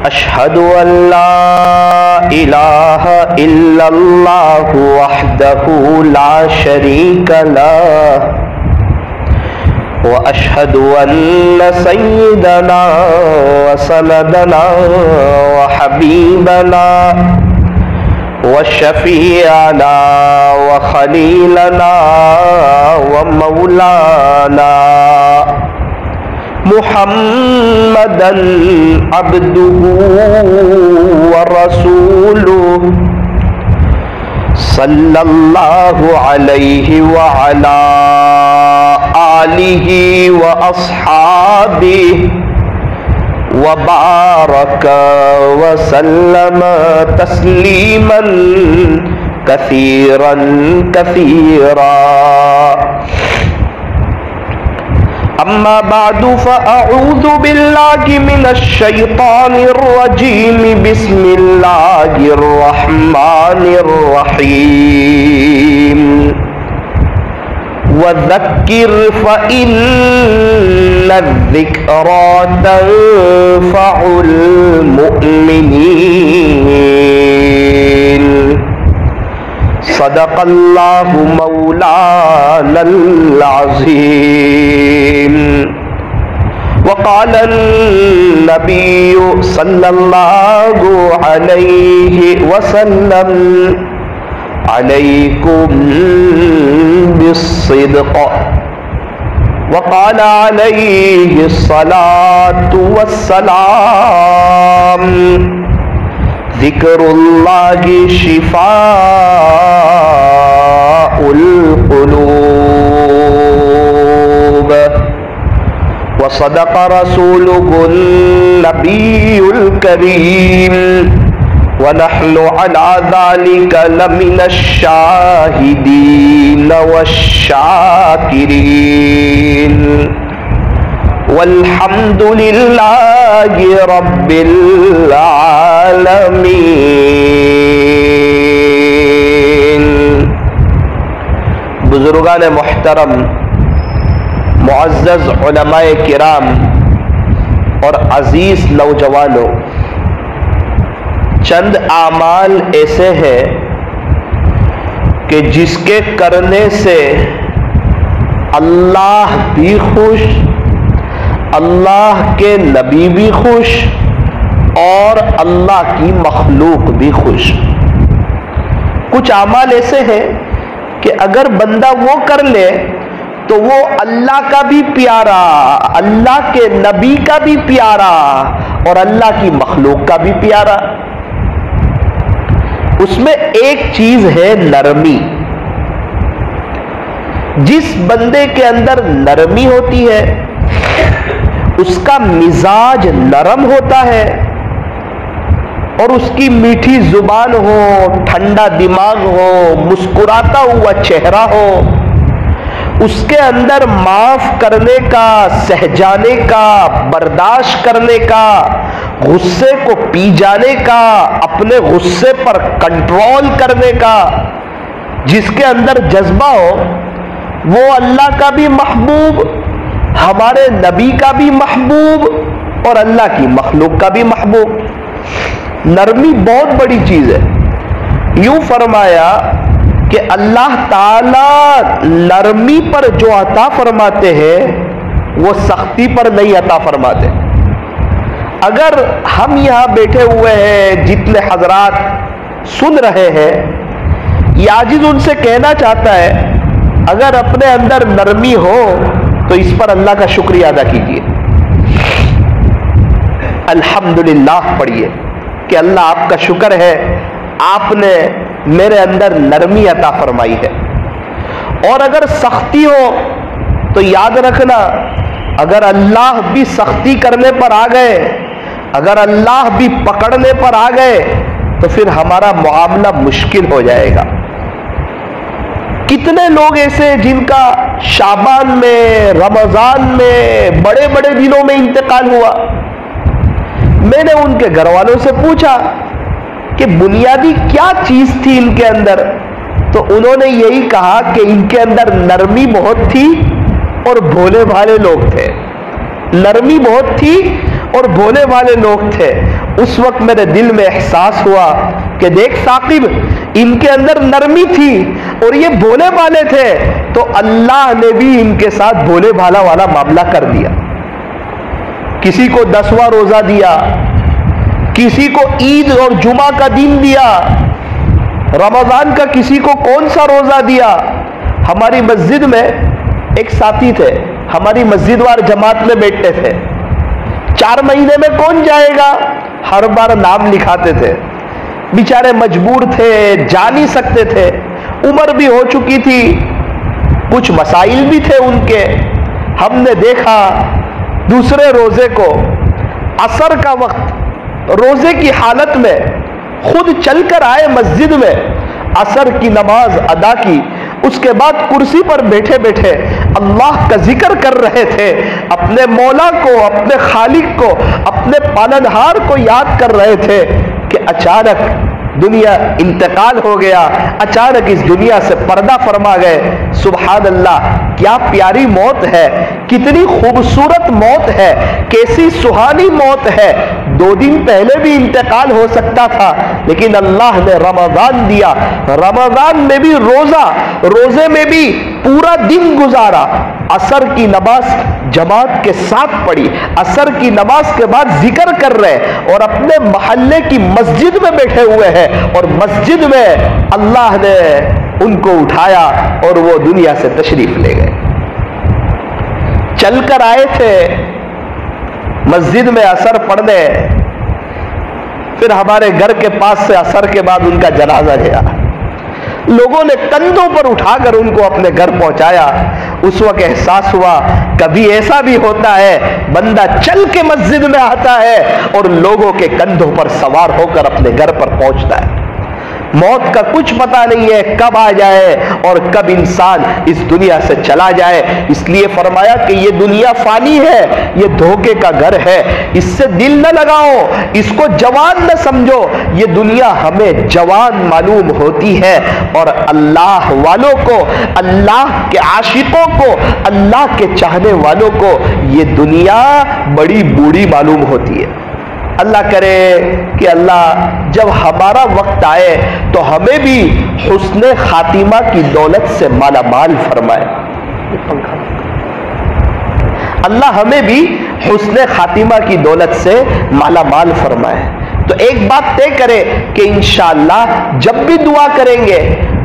أشهد أن لا إله إلا الله وحده لا شريك له وأشهد أن سيدنا وسندنا وحبيبنا وشفيعنا وخليلنا ومولانا محمدًا عبده ورسوله صلى الله عليه وعلى آله وأصحابه وبارك وسلم تسليما كثيرا كثيرا. أما بعد فأعوذ بالله من الشيطان الرجيم. بسم الله الرحمن الرحيم. وذكر فإن الذكرى تنفع المؤمنين. صدق الله مولانا العظيم. وقال النبي صلى الله عليه وسلم عليكم بالصدق. وقال عليه الصلاة والسلام ذکر اللہ شفاء القلوب. وصدق رسوله النبي الكريم ونحن على ذلك لمن الشاهدين والشاكرين والحمد لله رب العالمين. بزرگان محترم، معزز علماء کرام اور عزیز نوجوانوں، چند اعمال ایسے ہیں کہ جس کے کرنے سے اللہ بھی خوش، اللہ کے نبی بھی خوش اور اللہ کی مخلوق بھی خوش. کچھ اعمال ایسے ہیں کہ اگر بندہ وہ کر لے تو وہ اللہ کا بھی پیارا، اللہ کے نبی کا بھی پیارا اور اللہ کی مخلوق کا بھی پیارا. اس میں ایک چیز ہے نرمی. جس بندے کے اندر نرمی ہوتی ہے، اس کا مزاج نرم ہوتا ہے اور اس کی میٹھی زبان ہو، ٹھنڈا دماغ ہو، مسکراتا ہوا چہرہ ہو، اس کے اندر معاف کرنے کا، سہ جانے کا، برداشت کرنے کا، غصے کو پی جانے کا، اپنے غصے پر کنٹرول کرنے کا جس کے اندر جذبہ ہو، وہ اللہ کا بھی محبوب، ہمارے نبی کا بھی محبوب اور اللہ کی مخلوق کا بھی محبوب. نرمی بہت بڑی چیز ہے. یوں فرمایا کہ اللہ تعالی نرمی پر جو عطا فرماتے ہیں وہ سختی پر نہیں عطا فرماتے. اگر ہم یہاں بیٹھے ہوئے ہیں، جتنے حضرات سن رہے ہیں، یہ عاجز ان سے کہنا چاہتا ہے اگر اپنے اندر نرمی ہو تو اس پر اللہ کا شکریہ ادا کیجیے. الحمدللہ پڑھیے کہ اللہ آپ کا شکر ہے، آپ نے میرے اندر نرمی عطا فرمائی ہے. اور اگر سختی ہو تو یاد رکھنا، اگر اللہ بھی سختی کرنے پر آ گئے، اگر اللہ بھی پکڑنے پر آ گئے تو پھر ہمارا معاملہ مشکل ہو جائے گا. کتنے لوگ ایسے جن کا شعبان میں، رمضان میں، بڑے بڑے دنوں میں انتقال ہوا. میں نے ان کے گھر والوں سے پوچھا کہ بنیادی کیا چیز تھی ان کے اندر، تو انہوں نے یہی کہا کہ ان کے اندر نرمی بہت تھی اور بھولے بھالے لوگ تھے. نرمی بہت تھی اور بھولے والے لوگ تھے. اس وقت میرے دل میں احساس ہوا کہ دیکھ ثاقب، ان کے اندر نرمی تھی اور یہ بھولے والے تھے، تو اللہ نے بھی ان کے ساتھ بھولے بھالا والا معاملہ کر دیا. کسی کو 10واں روزہ دیا، کسی کو عید اور جمعہ کا دن دیا، رمضان کا کسی کو کون سا روزہ دیا. ہماری مسجد میں ایک ساتھی تھے، ہماری مسجد وار جماعت میں بیٹھتے تھے. 4 مہینے میں کون جائے گا، ہر بار نام لکھاتے تھے. بیچارے مجبور تھے، جا نہیں سکتے تھے، عمر بھی ہو چکی تھی، کچھ مسائل بھی تھے ان کے. ہم نے دیکھا دوسرے روزے کو عصر کا وقت روزے کی حالت میں خود چل کر آئے مسجد میں، عصر کی نماز ادا کی، اس کے بعد کرسی پر بیٹھے بیٹھے اللہ کا ذکر کر رہے تھے، اپنے مولا کو، اپنے خالق کو، اپنے پالنہار کو یاد کر رہے تھے کہ اچانک دنیا انتقال ہو گیا، اچانک اس دنیا سے پردہ فرما گئے. سبحان اللہ، کیا پیاری موت ہے، کتنی خوبصورت موت ہے، کیسی سہانی موت ہے. 2 دن پہلے بھی انتقال ہو سکتا تھا، لیکن اللہ نے رمضان دیا. رمضان میں بھی روزے میں بھی پورا دن گزارا. عصر کی نماز جماعت کے ساتھ پڑھی، عصر کی نماز کے بعد ذکر کر رہے اور اپنے محلے کی مسجد میں بیٹھے ہوئے ہیں، اور مسجد میں اللہ نے ان کو اٹھایا اور وہ دنیا سے تشریف لے گئے. چل کر آئے تھے مسجد میں عصر پڑھنے، پھر ہمارے گھر کے پاس سے عصر کے بعد ان کا جنازہ گیا. لوگوں نے کندھوں پر اٹھا کر ان کو اپنے گھر پہنچایا. اس وقت احساس ہوا کبھی ایسا بھی ہوتا ہے بندہ چل کے مسجد میں آتا ہے اور لوگوں کے کندھوں پر سوار ہو کر اپنے گھر پر پہنچتا ہے. موت کا کچھ پتہ نہیں ہے کب آ جائے اور کب انسان اس دنیا سے چلا جائے. اس لیے فرمایا کہ یہ دنیا فانی ہے، یہ دھوکے کا گھر ہے، اس سے دل نہ لگاؤ، اس کو جوان نہ سمجھو. یہ دنیا ہمیں جوان معلوم ہوتی ہے اور اللہ والوں کو، اللہ کے عاشقوں کو، اللہ کے چاہنے والوں کو یہ دنیا بڑی بوڑھی معلوم ہوتی ہے. اللہ کرے کہ اللہ جب ہمارا وقت آئے تو ہمیں بھی حسن خاتمہ کی دولت سے مالا مال فرمائے. اللہ ہمیں بھی حسن خاتمہ کی دولت سے مالا مال فرمائے. تو ایک بات طے کرے کہ انشاءاللہ جب بھی دعا کریں گے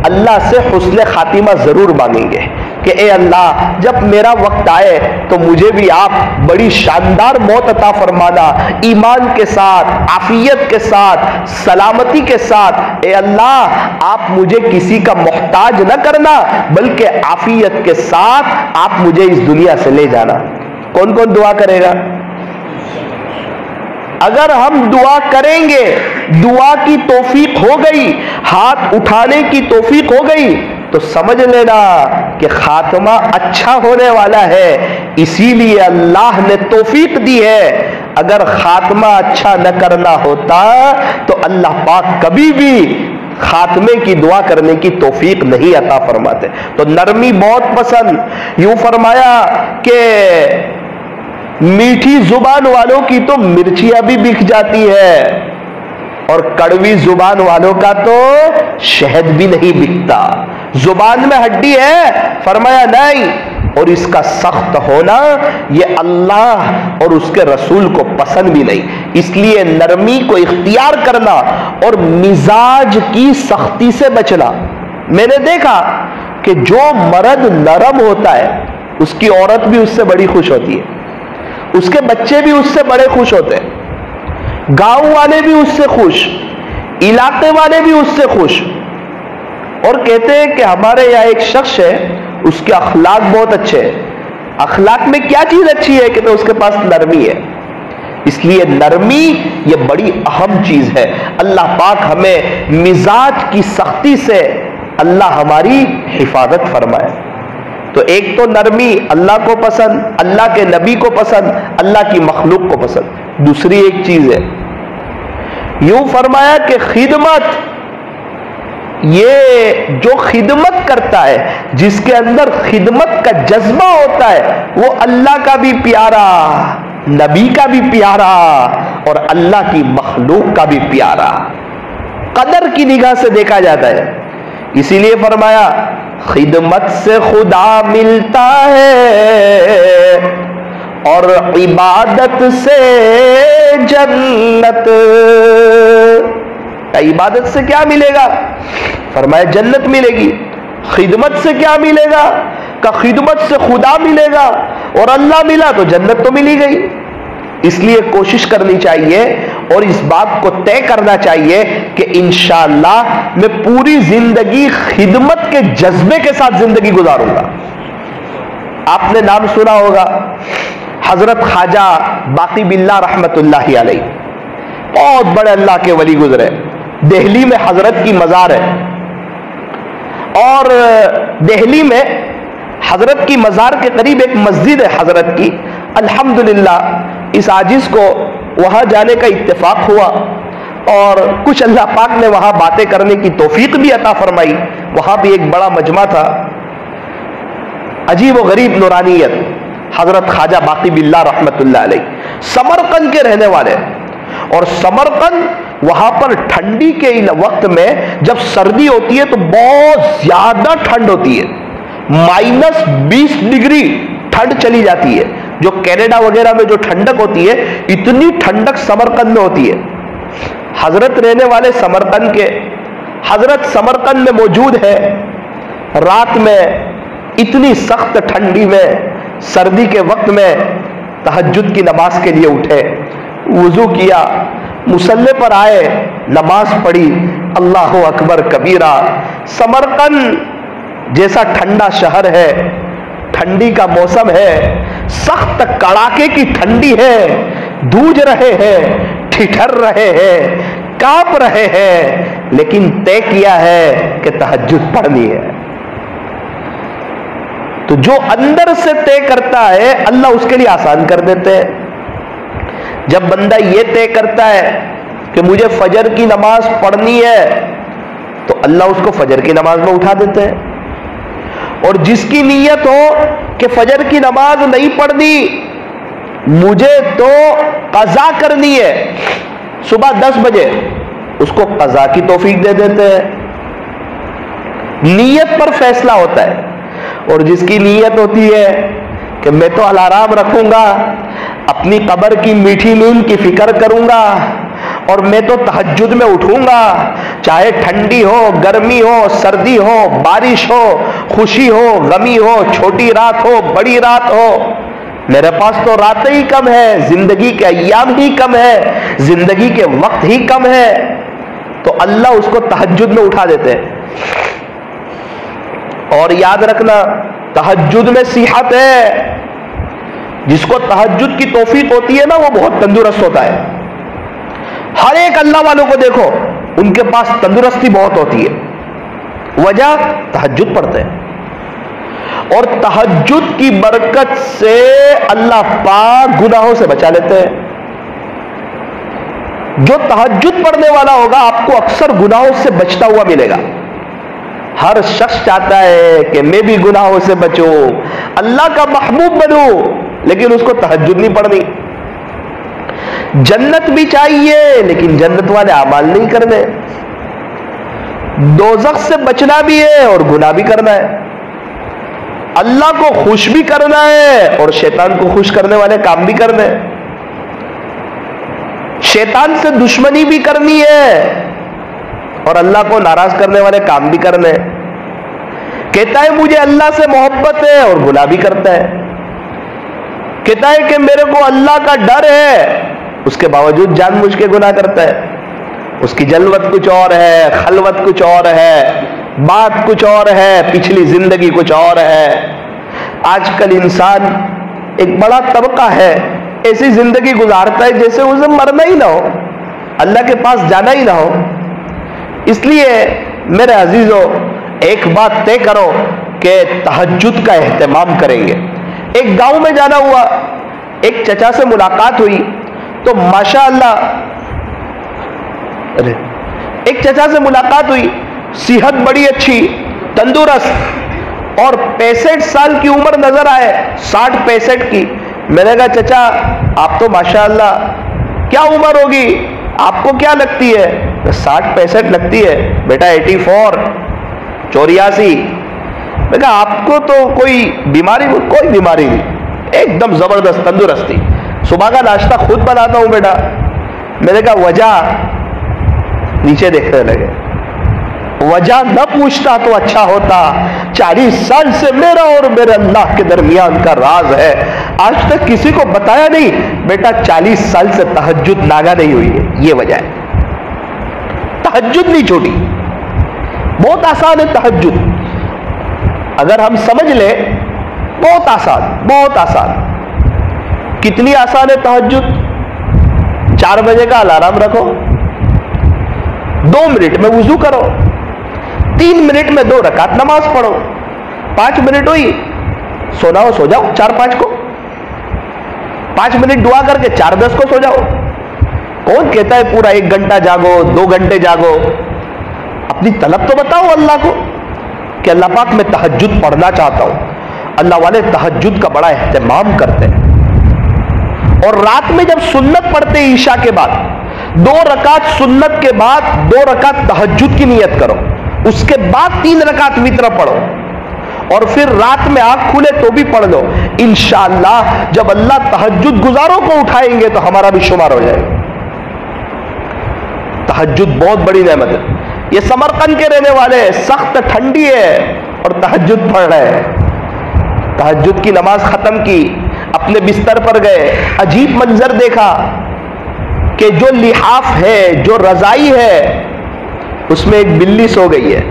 اللہ سے حسن خاتمہ ضرور مانگیں گے کہ اے اللہ جب میرا وقت آئے تو مجھے بھی آپ بڑی شاندار موت عطا فرمانا، ایمان کے ساتھ، عافیت کے ساتھ، سلامتی کے ساتھ. اے اللہ آپ مجھے کسی کا محتاج نہ کرنا بلکہ عافیت کے ساتھ آپ مجھے اس دنیا سے لے جانا. کون کون دعا کرے گا؟ اگر ہم دعا کریں گے، دعا کی توفیق ہو گئی، ہاتھ اٹھانے کی توفیق ہو گئی، تو سمجھ لینا کہ خاتمہ اچھا ہونے والا ہے. اسی لیے اللہ نے توفیق دی ہے. اگر خاتمہ اچھا نہ کرنا ہوتا تو اللہ پاک کبھی بھی خاتمے کی دعا کرنے کی توفیق نہیں عطا فرماتے. تو نرمی بہت پسند. یوں فرمایا کہ میٹھی زبان والوں کی تو مرچیاں بھی بک جاتی ہے اور کڑوی زبان والوں کا تو شہد بھی نہیں بکتا. زبان میں ہڈی ہے، فرمایا نہیں، اور اس کا سخت ہونا یہ اللہ اور اس کے رسول کو پسند بھی نہیں. اس لیے نرمی کو اختیار کرنا اور مزاج کی سختی سے بچنا. میں نے دیکھا کہ جو مرد نرم ہوتا ہے اس کی عورت بھی اس سے بڑی خوش ہوتی ہے، اس کے بچے بھی اس سے بڑے خوش ہوتے ہیں، گاؤں والے بھی اس سے خوش، علاقے والے بھی اس سے خوش. اور کہتے ہیں کہ ہمارے یہاں ایک شخص ہے، اس کے اخلاق بہت اچھے ہیں. اخلاق میں کیا چیز اچھی ہے؟ کہتے ہیں اس کے پاس نرمی ہے. اس لیے نرمی یہ بڑی اہم چیز ہے. اللہ پاک ہمیں مزاج کی سختی سے اللہ ہماری حفاظت فرمائے. تو ایک تو نرمی اللہ کو پسند، اللہ کے نبی کو پسند، اللہ کی مخلوق کو پسند. دوسری ایک چیز ہے، یوں فرمایا کہ خدمت، یہ جو خدمت کرتا ہے، جس کے اندر خدمت کا جذبہ ہوتا ہے، وہ اللہ کا بھی پیارا نبی کا بھی پیارا اور اللہ کی مخلوق کا بھی پیارا، قدر کی نگاہ سے دیکھا جاتا ہے۔ اسی لیے فرمایا خدمت سے خدا ملتا ہے اور عبادت سے جنت۔ عبادت سے کیا ملے گا؟ فرمایا جنت ملے گی۔ خدمت سے کیا ملے گا؟ کہ خدمت سے خدا ملے گا، اور اللہ ملا تو جنت تو ملی گئی۔ اس لیے کوشش کرنی چاہیے اور اس بات کو طے کرنا چاہیے کہ انشاءاللہ میں پوری زندگی خدمت کے جذبے کے ساتھ زندگی گزاروں گا۔ آپ نے نام سنا ہوگا حضرت خواجہ باقی باللہ رحمت اللہ علیہ، بہت بڑے اللہ کے ولی گزرے۔ دہلی میں حضرت کی مزار ہے، اور دہلی میں حضرت کی مزار کے قریب ایک مسجد ہے حضرت کی۔ الحمدللہ اس عاجز کو وہاں جانے کا اتفاق ہوا، اور کچھ اللہ پاک نے وہاں باتیں کرنے کی توفیق بھی عطا فرمائی۔ وہاں بھی ایک بڑا مجمع تھا، عجیب و غریب نورانیت۔ حضرت خواجہ باقی باللہ رحمت اللہ علیہ سمرقند کے رہنے والے، اور سمرقند وہاں پر ٹھنڈی کے وقت میں جب سردی ہوتی ہے تو بہت زیادہ ٹھنڈ ہوتی ہے، -20 ڈگری ٹھنڈ چلی جاتی ہے۔ جو کینیڈا وغیرہ میں جو ٹھنڈک ہوتی ہے، اتنی ٹھنڈک سمرقند میں ہوتی ہے۔ حضرت رہنے والے سمرقند کے، حضرت سمرقند میں موجود ہے۔ رات میں اتنی سخت ٹھنڈی میں، سردی کے وقت میں تہجد کی نماز کے لیے اٹھے، وضو کیا، مصلی پر آئے، نماز پڑھی، اللہ اکبر کبیرہ۔ سمرقند جیسا ٹھنڈا شہر ہے، ٹھنڈی کا موسم ہے، سخت کڑاکے کی ٹھنڈی ہے، دھوج رہے ہیں، ٹھٹھر رہے ہیں، کانپ رہے ہیں، لیکن طے کیا ہے کہ تہجد پڑھنی ہے۔ تو جو اندر سے طے کرتا ہے اللہ اس کے لیے آسان کر دیتے ہیں۔ جب بندہ یہ طے کرتا ہے کہ مجھے فجر کی نماز پڑھنی ہے تو اللہ اس کو فجر کی نماز میں اٹھا دیتے ہیں، اور جس کی نیت ہو کہ فجر کی نماز نہیں پڑھنی، مجھے تو قضا کرنی ہے صبح 10 بجے، اس کو قضا کی توفیق دے دیتے ہیں۔ نیت پر فیصلہ ہوتا ہے، اور جس کی نیت ہوتی ہے کہ میں تو الارام رکھوں گا، اپنی قبر کی میٹھی نیند کی فکر کروں گا، اور میں تو تہجد میں اٹھوں گا، چاہے ٹھنڈی ہو، گرمی ہو، سردی ہو، بارش ہو، خوشی ہو، غمی ہو، چھوٹی رات ہو، بڑی رات ہو، میرے پاس تو راتیں ہی کم ہے، زندگی کے ایام ہی کم ہے، زندگی کے وقت ہی کم ہے، تو اللہ اس کو تہجد میں اٹھا دیتے ہیں۔ اور یاد رکھنا تہجد میں صحت ہے، جس کو تہجد کی توفیق ہوتی ہے نا وہ بہت تندرست ہوتا ہے۔ ہر ایک اللہ والوں کو دیکھو، ان کے پاس تندرستی بہت ہوتی ہے، وجہ تہجد پڑھتے ہیں، اور تہجد کی برکت سے اللہ پاک گناہوں سے بچا لیتے ہیں۔ جو تہجد پڑھنے والا ہوگا آپ کو اکثر گناہوں سے بچتا ہوا ملے گا۔ ہر شخص چاہتا ہے کہ میں بھی گناہوں سے بچوں، اللہ کا محبوب بنوں، لیکن اس کو تہجد نہیں پڑھنی۔ جنت بھی چاہیے لیکن جنت والے اعمال نہیں کرنے، دوزخ سے بچنا بھی ہے اور گناہ بھی کرنا ہے، اللہ کو خوش بھی کرنا ہے اور شیطان کو خوش کرنے والے کام بھی کرنے، شیطان سے دشمنی بھی کرنی ہے اور اللہ کو ناراض کرنے والے کام بھی کرنے۔ کہتا ہے مجھے اللہ سے محبت ہے اور گناہ بھی کرتا ہے، کہتا ہے کہ میرے کو اللہ کا ڈر ہے، اس کے باوجود جان بوجھ کے گناہ کرتا ہے۔ اس کی جلوت کچھ اور ہے، خلوت کچھ اور ہے، بات کچھ اور ہے، پچھلی زندگی کچھ اور ہے۔ آج کل انسان ایک بڑا طبقہ ہے ایسی زندگی گزارتا ہے جیسے اسے مرنا ہی نہ ہو، اللہ کے پاس جانا ہی نہ ہو۔ اس لیے میرے عزیزو ایک بات طے کرو کہ تہجد کا اہتمام کریں گے۔ ایک گاؤں میں جانا ہوا، ایک چچا سے ملاقات ہوئی تو ماشاءاللہ ایک چچا سے ملاقات ہوئی، صحت بڑی اچھی، تندرست، اور 65 سال کی عمر نظر آئے، 60-65 کی۔ میں نے کہا چچا آپ تو ماشاءاللہ کیا عمر ہوگی آپ کو کیا لگتی ہے؟ 60-65 لگتی ہے بیٹا، 84 84۔ میں کہا آپ کو تو کوئی بیماری؟ کوئی بیماری نہیں، ایک دم زبردست تندرستی، صبح کا ناشتہ خود بناتا ہوں بیٹا۔ میں نے کہا وجہ؟ نیچے دیکھنے لگے، وجہ نہ پوچھتا تو اچھا ہوتا، 40 سال سے میرا اور میرے اللہ کے درمیان کا راز ہے، آج تک کسی کو بتایا نہیں۔ بیٹا 40 سال سے تہجد ناگا نہیں ہوئی ہے، یہ وجہ ہے، تہجد نہیں چھوٹی۔ بہت آسان ہے تہجد، اگر ہم سمجھ لیں بہت آسان، بہت آسان۔ کتنی آسان ہے تہجد؟ 4 بجے کا الارم رکھو، 2 منٹ میں وضو کرو، 3 منٹ میں 2 رکعت نماز پڑھو، 5 منٹ ہوئی سونا ہو سو جاؤ، 4-5 کو 5 منٹ دعا کر کے 4-10 کو سو جاؤ۔ کون کہتا ہے پورا 1 گھنٹہ جاگو، 2 گھنٹے جاگو؟ اپنی طلب تو بتاؤ اللہ کو کہ اللہ پاک میں تہجد پڑھنا چاہتا ہوں۔ اللہ والے تہجد کا بڑا اہتمام کرتے ہیں، اور رات میں جب سنت پڑھتے عشاء کے بعد 2 رکعت سنت کے بعد 2 رکعت تہجد کی نیت کرو، اس کے بعد 3 رکعت وتر پڑھو، اور پھر رات میں آنکھ کھلے تو بھی پڑھ لو۔ انشاءاللہ جب اللہ تہجد گزاروں کو اٹھائیں گے تو ہمارا بھی شمار ہو جائے گا۔ تہجد بہت بڑی نعمت ہے۔ یہ سمرقند کے رہنے والے، سخت ٹھنڈی ہے اور تہجد پڑھ رہے ہیں، تہجد کی نماز ختم کی، اپنے بستر پر گئے، عجیب منظر دیکھا کہ جو لحاف ہے، جو رضائی ہے، اس میں ایک بلی سو گئی ہے۔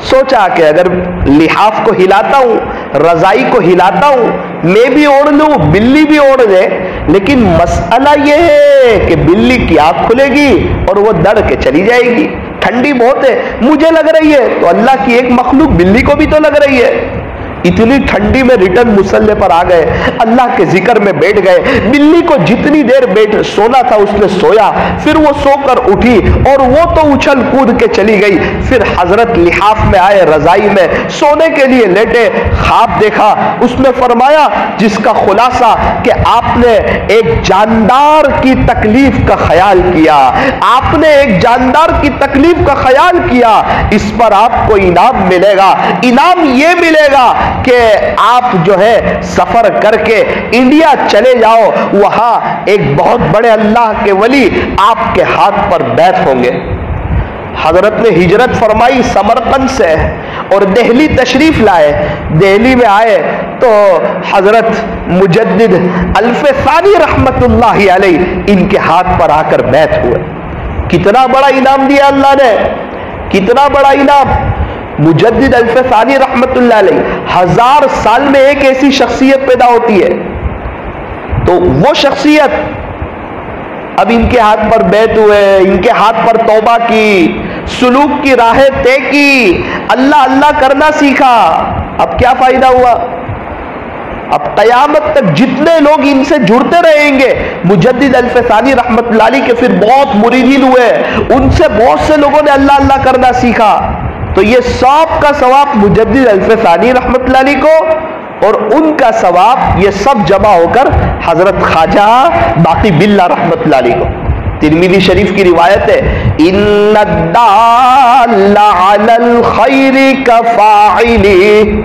سوچا کہ اگر لحاف کو ہلاتا ہوں، رضائی کو ہلاتا ہوں، میں بھی اوڑھ لوں، بلی بھی اوڑھ لے، لیکن مسئلہ یہ ہے کہ بلی کی آنکھ کھلے گی اور وہ دڑ کے چلی جائے گی، ٹھنڈی بہت ہے، مجھے لگ رہی ہے تو اللہ کی ایک مخلوق بلی کو بھی تو لگ رہی ہے۔ اتنی ٹھنڈی میں ریٹرن مسلح پر آ گئے، اللہ کے ذکر میں بیٹھ گئے۔ بلی کو جتنی دیر بیٹھ سونا تھا اس نے سویا، پھر وہ سو کر اٹھی اور وہ تو اچھل کود کے چلی گئی۔ پھر حضرت لحاف میں آئے، رضائی میں سونے کے لیے لیٹے، خواب دیکھا، اس میں فرمایا جس کا خلاصہ کہ آپ نے ایک جاندار کی تکلیف کا خیال کیا، آپ نے ایک جاندار کی تکلیف کا خیال کیا، اس پر آپ کو انعام ملے گا۔ انعام یہ ملے گا کہ آپ جو ہے سفر کر کے انڈیا چلے جاؤ، وہاں ایک بہت بڑے اللہ کے ولی آپ کے ہاتھ پر بیعت ہوں گے۔ حضرت نے ہجرت فرمائی سمرقند سے اور دہلی تشریف لائے۔ دہلی میں آئے تو حضرت مجدد الف ثانی رحمت اللہ علیہ ان کے ہاتھ پر آ کر بیعت ہوئے۔ کتنا بڑا انعام دیا اللہ نے، کتنا بڑا انعام۔ مجدد الف ثانی رحمت اللہ علیہ 1000 سال میں ایک ایسی شخصیت پیدا ہوتی ہے، تو وہ شخصیت اب ان کے ہاتھ پر بیعت ہوئے، ان کے ہاتھ پر توبہ کی، سلوک کی راہیں طے کی، اللہ اللہ کرنا سیکھا۔ اب کیا فائدہ ہوا؟ اب قیامت تک جتنے لوگ ان سے جڑتے رہیں گے، مجدد الف ثانی رحمت اللہ علیہ کے پھر بہت مریدین ہوئے، ان سے بہت سے لوگوں نے اللہ اللہ کرنا سیکھا، تو یہ سب کا ثواب مجدد الف ثانی رحمت اللہ علیہ کو، اور ان کا ثواب یہ سب جمع ہو کر حضرت خواجہ باقی باللہ رحمت اللہ علیہ کو۔ ترمذی شریف کی روایت ہے، ان الدال علی الخیر کفاعلی،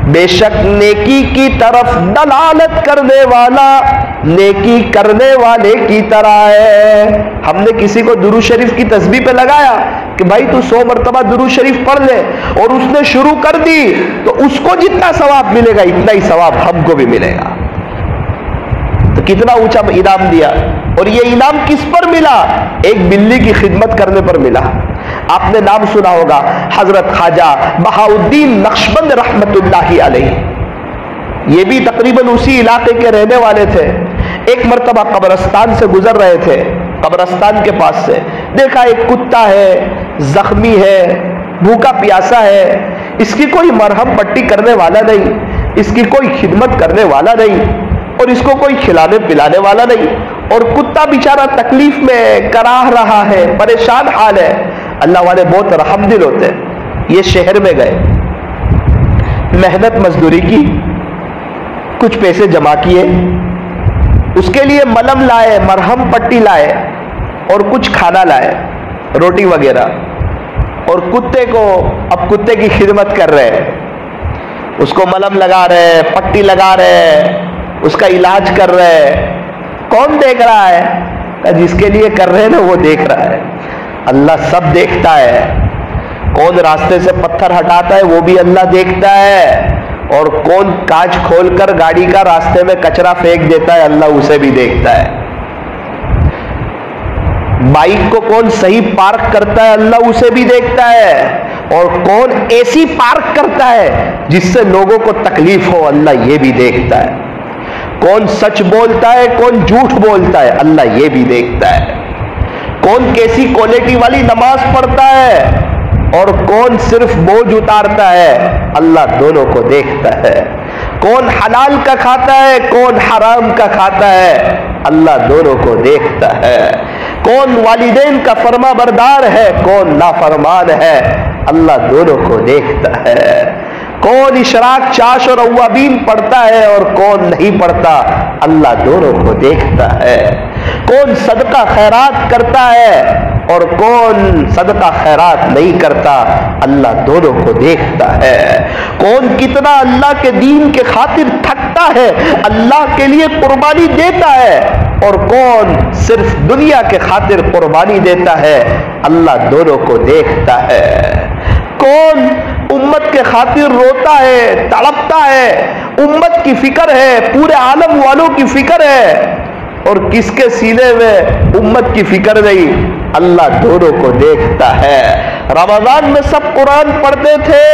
بے شک نیکی کی طرف دلالت کرنے والا نیکی کرنے والے کی طرح ہے۔ ہم نے کسی کو درود شریف کی تسبیح پہ لگایا کہ بھائی تو 100 مرتبہ درود شریف پڑھ لے، اور اس نے شروع کر دی تو اس کو جتنا ثواب ملے گا اتنا ہی ثواب ہم کو بھی ملے گا۔ تو کتنا اونچا انعام دیا، اور یہ انعام کس پر ملا؟ ایک بلی کی خدمت کرنے پر ملا۔ آپ نے نام سنا ہوگا حضرت خواجہ بہاؤالدین نقشبند رحمت اللہ علیہ، یہ بھی تقریباً اسی علاقے کے رہنے والے تھے۔ ایک مرتبہ قبرستان سے گزر رہے تھے، قبرستان کے پاس سے دیکھا ایک کتا ہے، زخمی ہے، بھوکا پیاسا ہے، اس کی کوئی مرہم پٹی کرنے والا نہیں، اس کی کوئی خدمت کرنے والا نہیں، اور اس کو کوئی کھلانے پلانے والا نہیں، اور کتا بیچارہ تکلیف میں کراہ رہا ہے، پریشان حال ہے۔ اللہ والے بہت رحم دل ہوتے ہیں۔ یہ شہر میں گئے، محنت مزدوری کی، کچھ پیسے جمع کیے، اس کے لیے ملم لائے، مرہم پٹی لائے اور کچھ کھانا لائے، روٹی وغیرہ، اور کتے کو، اب کتے کی خدمت کر رہے ہیں، اس کو ملم لگا رہے، پٹی لگا رہے، اس کا علاج کر رہے۔ کون دیکھ رہا ہے؟ جس کے لیے کر رہے ہیں نا وہ دیکھ رہا ہے۔ اللہ سب دیکھتا ہے۔ کون راستے سے پتھر ہٹاتا ہے وہ بھی اللہ دیکھتا ہے، اور کون کانچ کھول کر گاڑی کا راستے میں کچرا پھینک دیتا ہے اللہ اسے بھی دیکھتا ہے۔ بائک کو کون صحیح پارک کرتا ہے اللہ اسے بھی دیکھتا ہے، اور کون ایسی پارک کرتا ہے جس سے لوگوں کو تکلیف ہو اللہ یہ بھی دیکھتا ہے۔ کون سچ بولتا ہے کون جھوٹ بولتا ہے اللہ یہ بھی دیکھتا ہے۔ کون کیسی کوالٹی والی نماز پڑھتا ہے اور کون صرف بوجھ اتارتا ہے اللہ دونوں کو دیکھتا ہے۔ کون حلال کا کھاتا ہے کون حرام کا کھاتا ہے اللہ دونوں کو دیکھتا ہے۔ کون والدین کا فرما بردار ہے کون نافرمان ہے اللہ دونوں کو دیکھتا ہے۔ کون اشراق چاش اور اوابین پڑھتا ہے اور کون نہیں پڑھتا اللہ دونوں کو دیکھتا ہے۔ کون صدقہ خیرات کرتا ہے اور کون صدقہ خیرات نہیں کرتا اللہ دونوں کو دیکھتا ہے۔ کون کتنا اللہ کے دین کے خاطر تھکتا ہے، اللہ کے لیے قربانی دیتا ہے، اور کون صرف دنیا کے خاطر قربانی دیتا ہے اللہ دونوں کو دیکھتا ہے۔ کون امت کے خاطر روتا ہے، تڑپتا ہے، امت کی فکر ہے، پورے عالم والوں کی فکر ہے، اور کس کے سینے میں امت کی فکر نہیں اللہ دونوں کو دیکھتا ہے۔ رمضان میں سب قرآن پڑھتے تھے،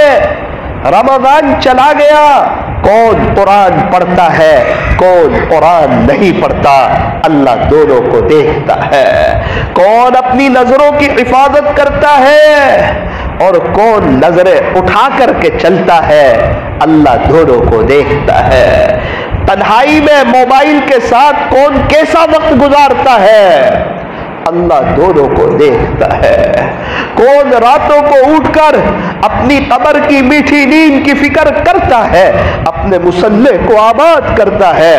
رمضان چلا گیا، کون قرآن پڑھتا ہے کون قرآن نہیں پڑھتا اللہ دونوں کو دیکھتا ہے۔ کون اپنی نظروں کی حفاظت کرتا ہے اور کون نظریں اٹھا کر کے چلتا ہے اللہ دونوں کو دیکھتا ہے۔ تنہائی میں موبائل کے ساتھ کون کیسا وقت گزارتا ہے اللہ دونوں کو دیکھتا ہے۔ کون راتوں کو اٹھ کر اپنی قبر کی میٹھی نیند کی فکر کرتا ہے، اپنے مصلے کو آباد کرتا ہے،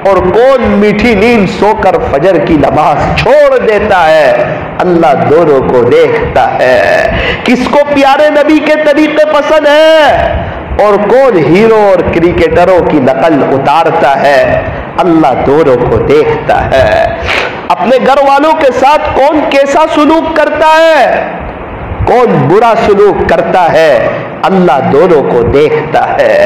اور کون میٹھی نیند سو کر فجر کی نماز چھوڑ دیتا ہے اللہ دونوں کو دیکھتا ہے۔ کس کو پیارے نبی کے طریقے پسند ہیں اور کون ہیرو اور کرکٹروں کی نقل اتارتا ہے اللہ دونوں کو دیکھتا ہے۔ اپنے گھر والوں کے ساتھ کون کیسا سلوک کرتا ہے کون برا سلوک کرتا ہے اللہ دونوں کو دیکھتا ہے۔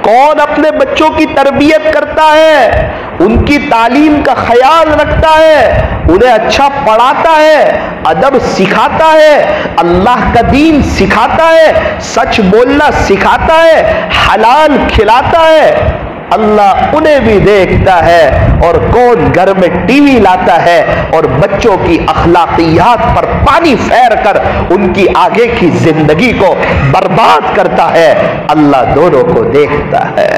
کون اپنے بچوں کی تربیت کرتا ہے، ان کی تعلیم کا خیال رکھتا ہے، انہیں اچھا پڑھاتا ہے، ادب سکھاتا ہے، اللہ کا دین سکھاتا ہے، سچ بولنا سکھاتا ہے، حلال کھلاتا ہے اللہ انہیں بھی دیکھتا ہے۔ اور کون گھر میں ٹی وی لاتا ہے اور بچوں کی اخلاقیات پر پانی پھیر کر ان کی آگے کی زندگی کو برباد کرتا ہے اللہ دونوں کو دیکھتا ہے۔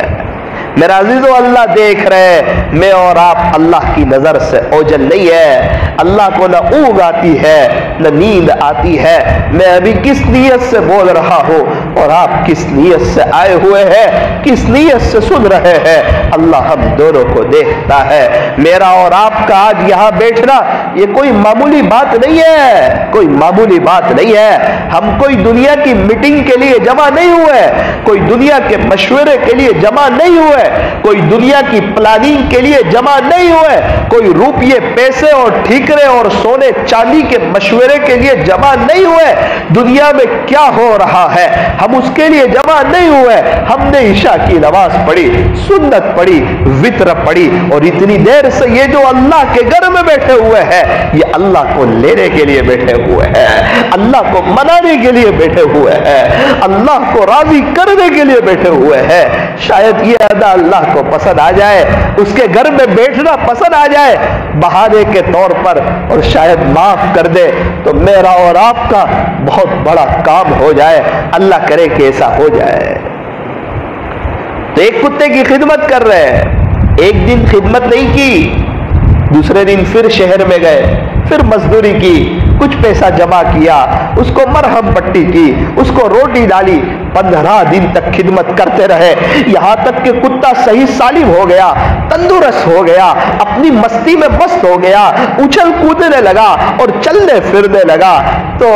میرا عزیزو اللہ دیکھ رہے، میں اور آپ اللہ کی نظر سے اوجھل نہیں ہے۔ اللہ کو نہ اونگ آتی ہے نہ نیند آتی ہے۔ میں ابھی کس نیت سے بول رہا ہوں اور آپ کس نیت سے آئے ہوئے ہیں، کس نیت سے سن رہے ہیں، اللہ ہم دونوں کو دیکھتا ہے۔ میرا اور آپ کا آج یہاں بیٹھنا یہ کوئی معمولی بات نہیں ہے، کوئی معمولی بات نہیں ہے۔ ہم کوئی دنیا کی میٹنگ کے لیے جمع نہیں ہوئے، کوئی دنیا کے مشورے کے لیے جمع نہیں ہوئے، کوئی دنیا کی پلاننگ کے لیے جمع نہیں ہوئے، کوئی روپیے پیسے اور ٹھیکرے اور سونے چاندی کے مشورے کے لیے جمع نہیں ہوئے۔ دنیا میں کیا ہو رہا ہے ہم اس کے لیے جمع نہیں ہوئے۔ ہم نے عشاء کی نماز پڑھی، سنت پڑھی، وتر پڑھی، اور اتنی دیر سے یہ جو اللہ کے گھر میں بیٹھے ہوئے ہیں یہ اللہ کو لینے کے لیے بیٹھے ہوئے ہیں، اللہ کو منانے کے لیے بیٹھے ہوئے ہیں، اللہ کو راضی کرنے کے لیے بیٹھے ہوئے ہیں۔ شاید یہ ادا اللہ کو پسند آ جائے، اس کے گھر میں بیٹھنا پسند آ جائے بہانے کے طور پر، اور شاید معاف کر دے تو میرا اور آپ کا بہت بڑا کام ہو جائے۔ اللہ کرے کہ ایسا ہو جائے۔ تو ایک کتے کی خدمت کر رہے ہیں، ایک دن خدمت نہیں کی، دوسرے دن پھر شہر میں گئے، پھر مزدوری کی، کچھ پیسہ جمع کیا، اس کو مرہم پٹی کی، اس کو روٹی ڈالی، 15 دن تک خدمت کرتے رہے، یہاں تک کہ کتا صحیح سالم ہو گیا۔ تندرست ہو گیا، اپنی مستی میں مست ہو گیا، اچھل کودنے لگا اور چلنے پھرنے لگا، تو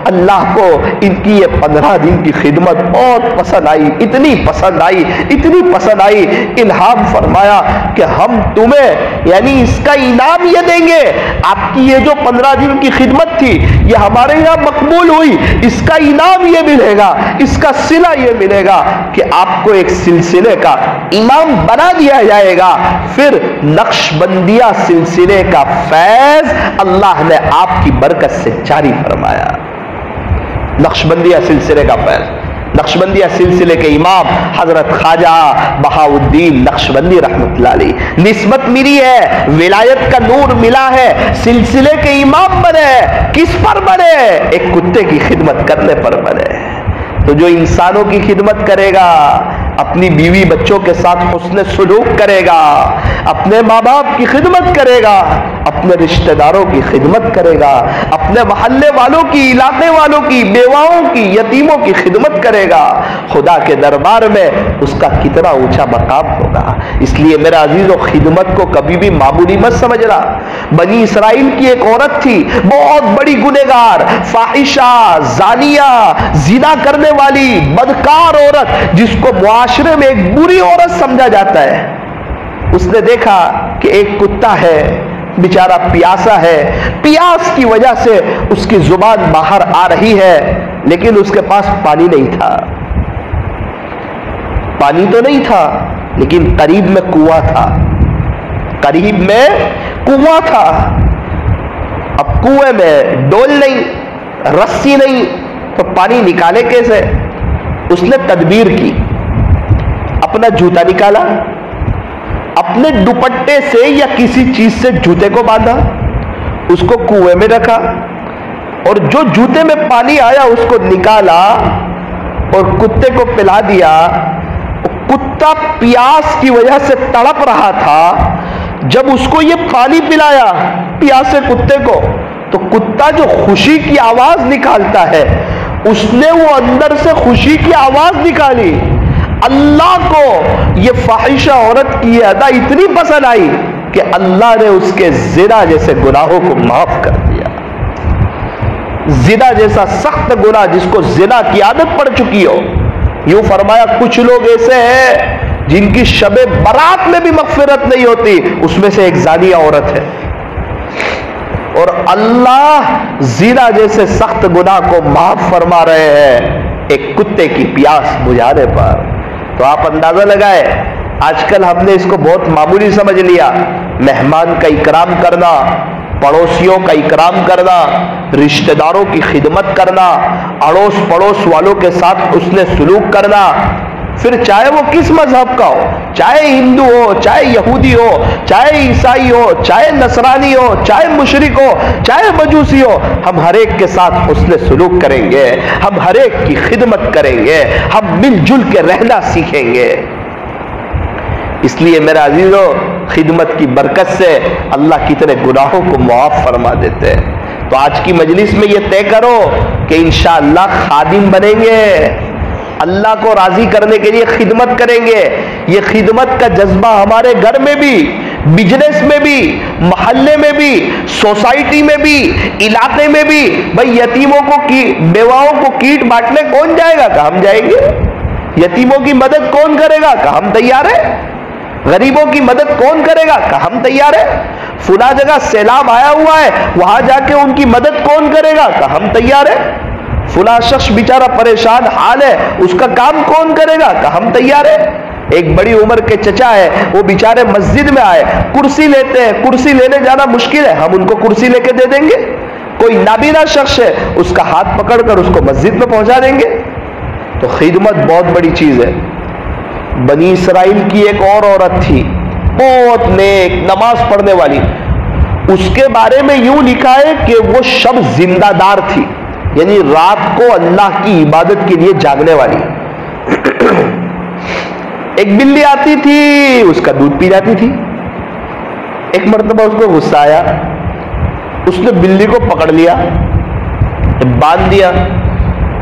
اللہ کو ان کی یہ 15 دن کی خدمت بہت پسند آئی، اتنی پسند آئی، اتنی پسند آئی، الہام فرمایا کہ ہم تمہیں یعنی اس کا انعام یہ دیں گے، آپ کی یہ جو 15 دن کی خدمت تھی یہ ہمارے یہاں مقبول ہوئی، اس کا انعام یہ ملے گا، اس کا صلہ یہ ملے گا کہ آپ کو ایک سلسلے کا امام بنا دیا جائے گا۔ پھر نقشبندیہ سلسلے کا فیض اللہ نے آپ کی برکت سے جاری فرمایا۔ نقشبندیہ سلسلے کا فیض، نقشبندیہ سلسلے کے امام حضرت خواجہ بہاؤالدین نقشبندی رحمت اللہ علیہ، نسبت ملی ہے، ولایت کا نور ملا ہے، سلسلے کے امام بنے، کس پر بنے؟ ایک کتے کی خدمت کرنے پر بنے۔ تو جو انسانوں کی خدمت کرے گا، اپنی بیوی بچوں کے ساتھ حسن سلوک کرے گا، اپنے ماں باپ کی خدمت کرے گا، اپنے رشتہ داروں کی خدمت کرے گا، اپنے محلے والوں کی، علاقے والوں کی، بیواؤں کی، یتیموں کی خدمت کرے گا، خدا کے دربار میں اس کا کتنا اونچا مقام ہوگا۔ اس لیے میرا عزیزو، خدمت کو کبھی بھی معمولی مت سمجھنا۔ بنی اسرائیل کی ایک عورت تھی، بہت بڑی گنہگار، فاحشہ، زانیہ، زنا کرنے والی، بدکار عورت، جس کو معاشرے میں ایک بری عورت سمجھا جاتا ہے۔ اس نے دیکھا کہ ایک کتا ہے، بیچارہ پیاسا ہے، پیاس کی وجہ سے اس کی زبان باہر آ رہی ہے، لیکن اس کے پاس پانی نہیں تھا۔ پانی تو نہیں تھا، لیکن قریب میں کنواں تھا، قریب میں کنواں تھا۔ اب کنویں میں ڈول نہیں، رسی نہیں، تو پانی نکالے کیسے؟ اس نے تدبیر کی، اپنا جوتا نکالا، اپنے دوپٹے سے یا کسی چیز سے جوتے کو باندھا، اس کو کنویں میں رکھا، اور جو جوتے میں پانی آیا اس کو نکالا اور کتے کو پلا دیا۔ کتا پیاس کی وجہ سے تڑپ رہا تھا، جب اس کو یہ پانی پلایا پیاسے کتے کو، تو کتا جو خوشی کی آواز نکالتا ہے، اس نے وہ اندر سے خوشی کی آواز نکالی۔ اللہ کو یہ فاحشہ عورت کی یہ ادا اتنی پسند آئی کہ اللہ نے اس کے زنا جیسے گناہوں کو معاف کر دیا۔ زنا جیسا سخت گناہ جس کو زنا کی عادت پڑ چکی ہو، یوں فرمایا کچھ لوگ ایسے ہیں جن کی شب برات میں بھی مغفرت نہیں ہوتی، اس میں سے ایک زانیہ عورت ہے، اور اللہ زنا جیسے سخت گناہ کو معاف فرما رہے ہیں ایک کتے کی پیاس بجھانے پر۔ تو آپ اندازہ لگائے، آج کل ہم نے اس کو بہت معمولی سمجھ لیا۔ مہمان کا اکرام کرنا، پڑوسیوں کا اکرام کرنا، رشتہ داروں کی خدمت کرنا، اڑوس پڑوس والوں کے ساتھ حسن سلوک کرنا، پھر چاہے وہ کس مذہب کا ہو، چاہے ہندو ہو، چاہے یہودی ہو، چاہے عیسائی ہو، چاہے نصرانی ہو، چاہے مشرک ہو، چاہے مجوسی ہو، ہم ہر ایک کے ساتھ حسن سلوک کریں گے، ہم ہر ایک کی خدمت کریں گے، ہم مل جل کے رہنا سیکھیں گے۔ اس لیے میرا عزیزو، خدمت کی برکت سے اللہ کتنے گناہوں کو معاف فرما دیتے ہیں۔ تو آج کی مجلس میں یہ طے کرو کہ انشاءاللہ خادم بنیں گے، اللہ کو راضی کرنے کے لیے خدمت کریں گے۔ یہ خدمت کا جذبہ ہمارے گھر میں بھی، بزنس میں بھی، محلے میں بھی، سوسائٹی میں بھی، علاقے میں بھی۔ بھئی یتیموں کو بیواؤں کو کیٹ بانٹنے کون جائے گا؟ کہ ہم جائیں گے۔ یتیموں کی مدد کون کرے گا؟ کہ ہم تیار ہیں۔ غریبوں کی مدد کون کرے گا؟ کہ ہم تیار ہیں۔ فلاں جگہ سیلاب آیا ہوا ہے، وہاں جا کے ان کی مدد کون کرے گا؟ کہ ہم تیار ہیں۔ فلاں شخص بیچارہ پریشان حال ہے، اس کا کام کون کرے گا؟ کہ ہم تیار ہیں۔ ایک بڑی عمر کے چچا ہے، وہ بیچارے مسجد میں آئے، کرسی لیتے ہیں، کرسی لینے جانا مشکل ہے، ہم ان کو کرسی لے کے دے دیں گے۔ کوئی نابینا شخص ہے، اس کا ہاتھ پکڑ کر اس کو مسجد میں پہنچا دیں گے۔ تو خدمت بہت بڑی چیز ہے۔ بنی اسرائیل کی ایک اور عورت تھی، بہت نیک، نماز پڑھنے والی، اس کے بارے میں یوں لکھا ہے کہ وہ شب زندہ دار تھی، یعنی رات کو اللہ کی عبادت کے لیے جاگنے والی۔ ایک بلی آتی تھی، اس کا دودھ پی جاتی تھی۔ ایک مرتبہ اس کو غصہ آیا، اس نے بلی کو پکڑ لیا، باندھ دیا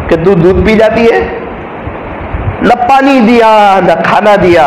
کہ تو دودھ پی جاتی ہے، نہ پانی دیا نہ کھانا دیا۔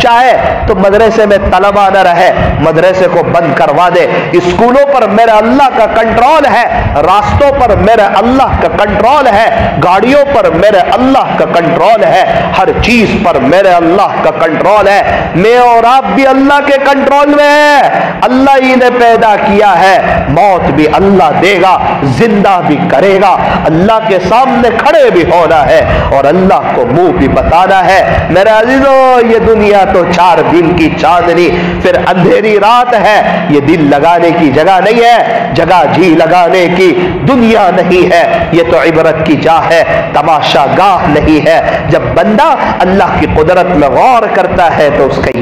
چاہے تو مدرسے میں طلبہ نہ رہے, مدرسے کو بند کروا دے. اسکولوں پر میرے اللہ کا کنٹرول ہے, راستوں پر میرے اللہ کا کنٹرول ہے, گاڑیوں پر میرے اللہ کا کنٹرول ہے, ہر چیز پر میرے اللہ کا کنٹرول ہے. میں اور آپ بھی اللہ کے کنٹرول میں ہے. اللہ ہی نے پیدا کیا ہے, موت بھی اللہ دے گا, زندہ بھی کرے گا. اللہ کے سامنے کھڑے بھی ہونا ہے اور اللہ کو منہ بھی بتانا ہے. میرے عزیزو, یہ دنیا تو 4 دن کی چاندنی پھر اندھیری رات ہے. یہ دل لگانے کی جگہ نہیں ہے, جگہ جی لگانے کی دنیا نہیں ہے. یہ تو عبرت کی جا ہے, تماشا گاہ نہیں ہے. جب بندہ اللہ کی قدرت میں غور کرتا ہے تو اس کا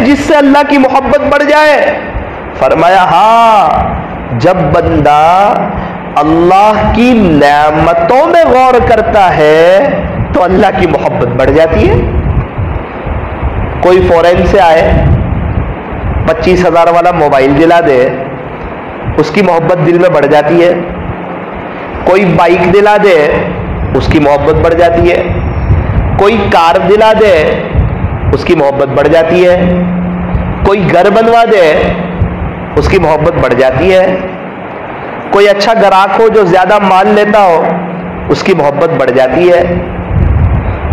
جس سے اللہ کی محبت بڑھ جائے. فرمایا ہاں, جب بندہ اللہ کی نعمتوں میں غور کرتا ہے تو اللہ کی محبت بڑھ جاتی ہے. کوئی فورین سے آئے, 25,000 والا موبائل دلا دے, اس کی محبت دل میں بڑھ جاتی ہے. کوئی بائک دلا دے, اس کی محبت بڑھ جاتی ہے. کوئی کار دلا دے, اس کی محبت بڑھ جاتی ہے. کوئی گھر بنوا دے, اس کی محبت بڑھ جاتی ہے. کوئی اچھا گراہک ہو جو زیادہ مال لیتا ہو, اس کی محبت بڑھ جاتی ہے.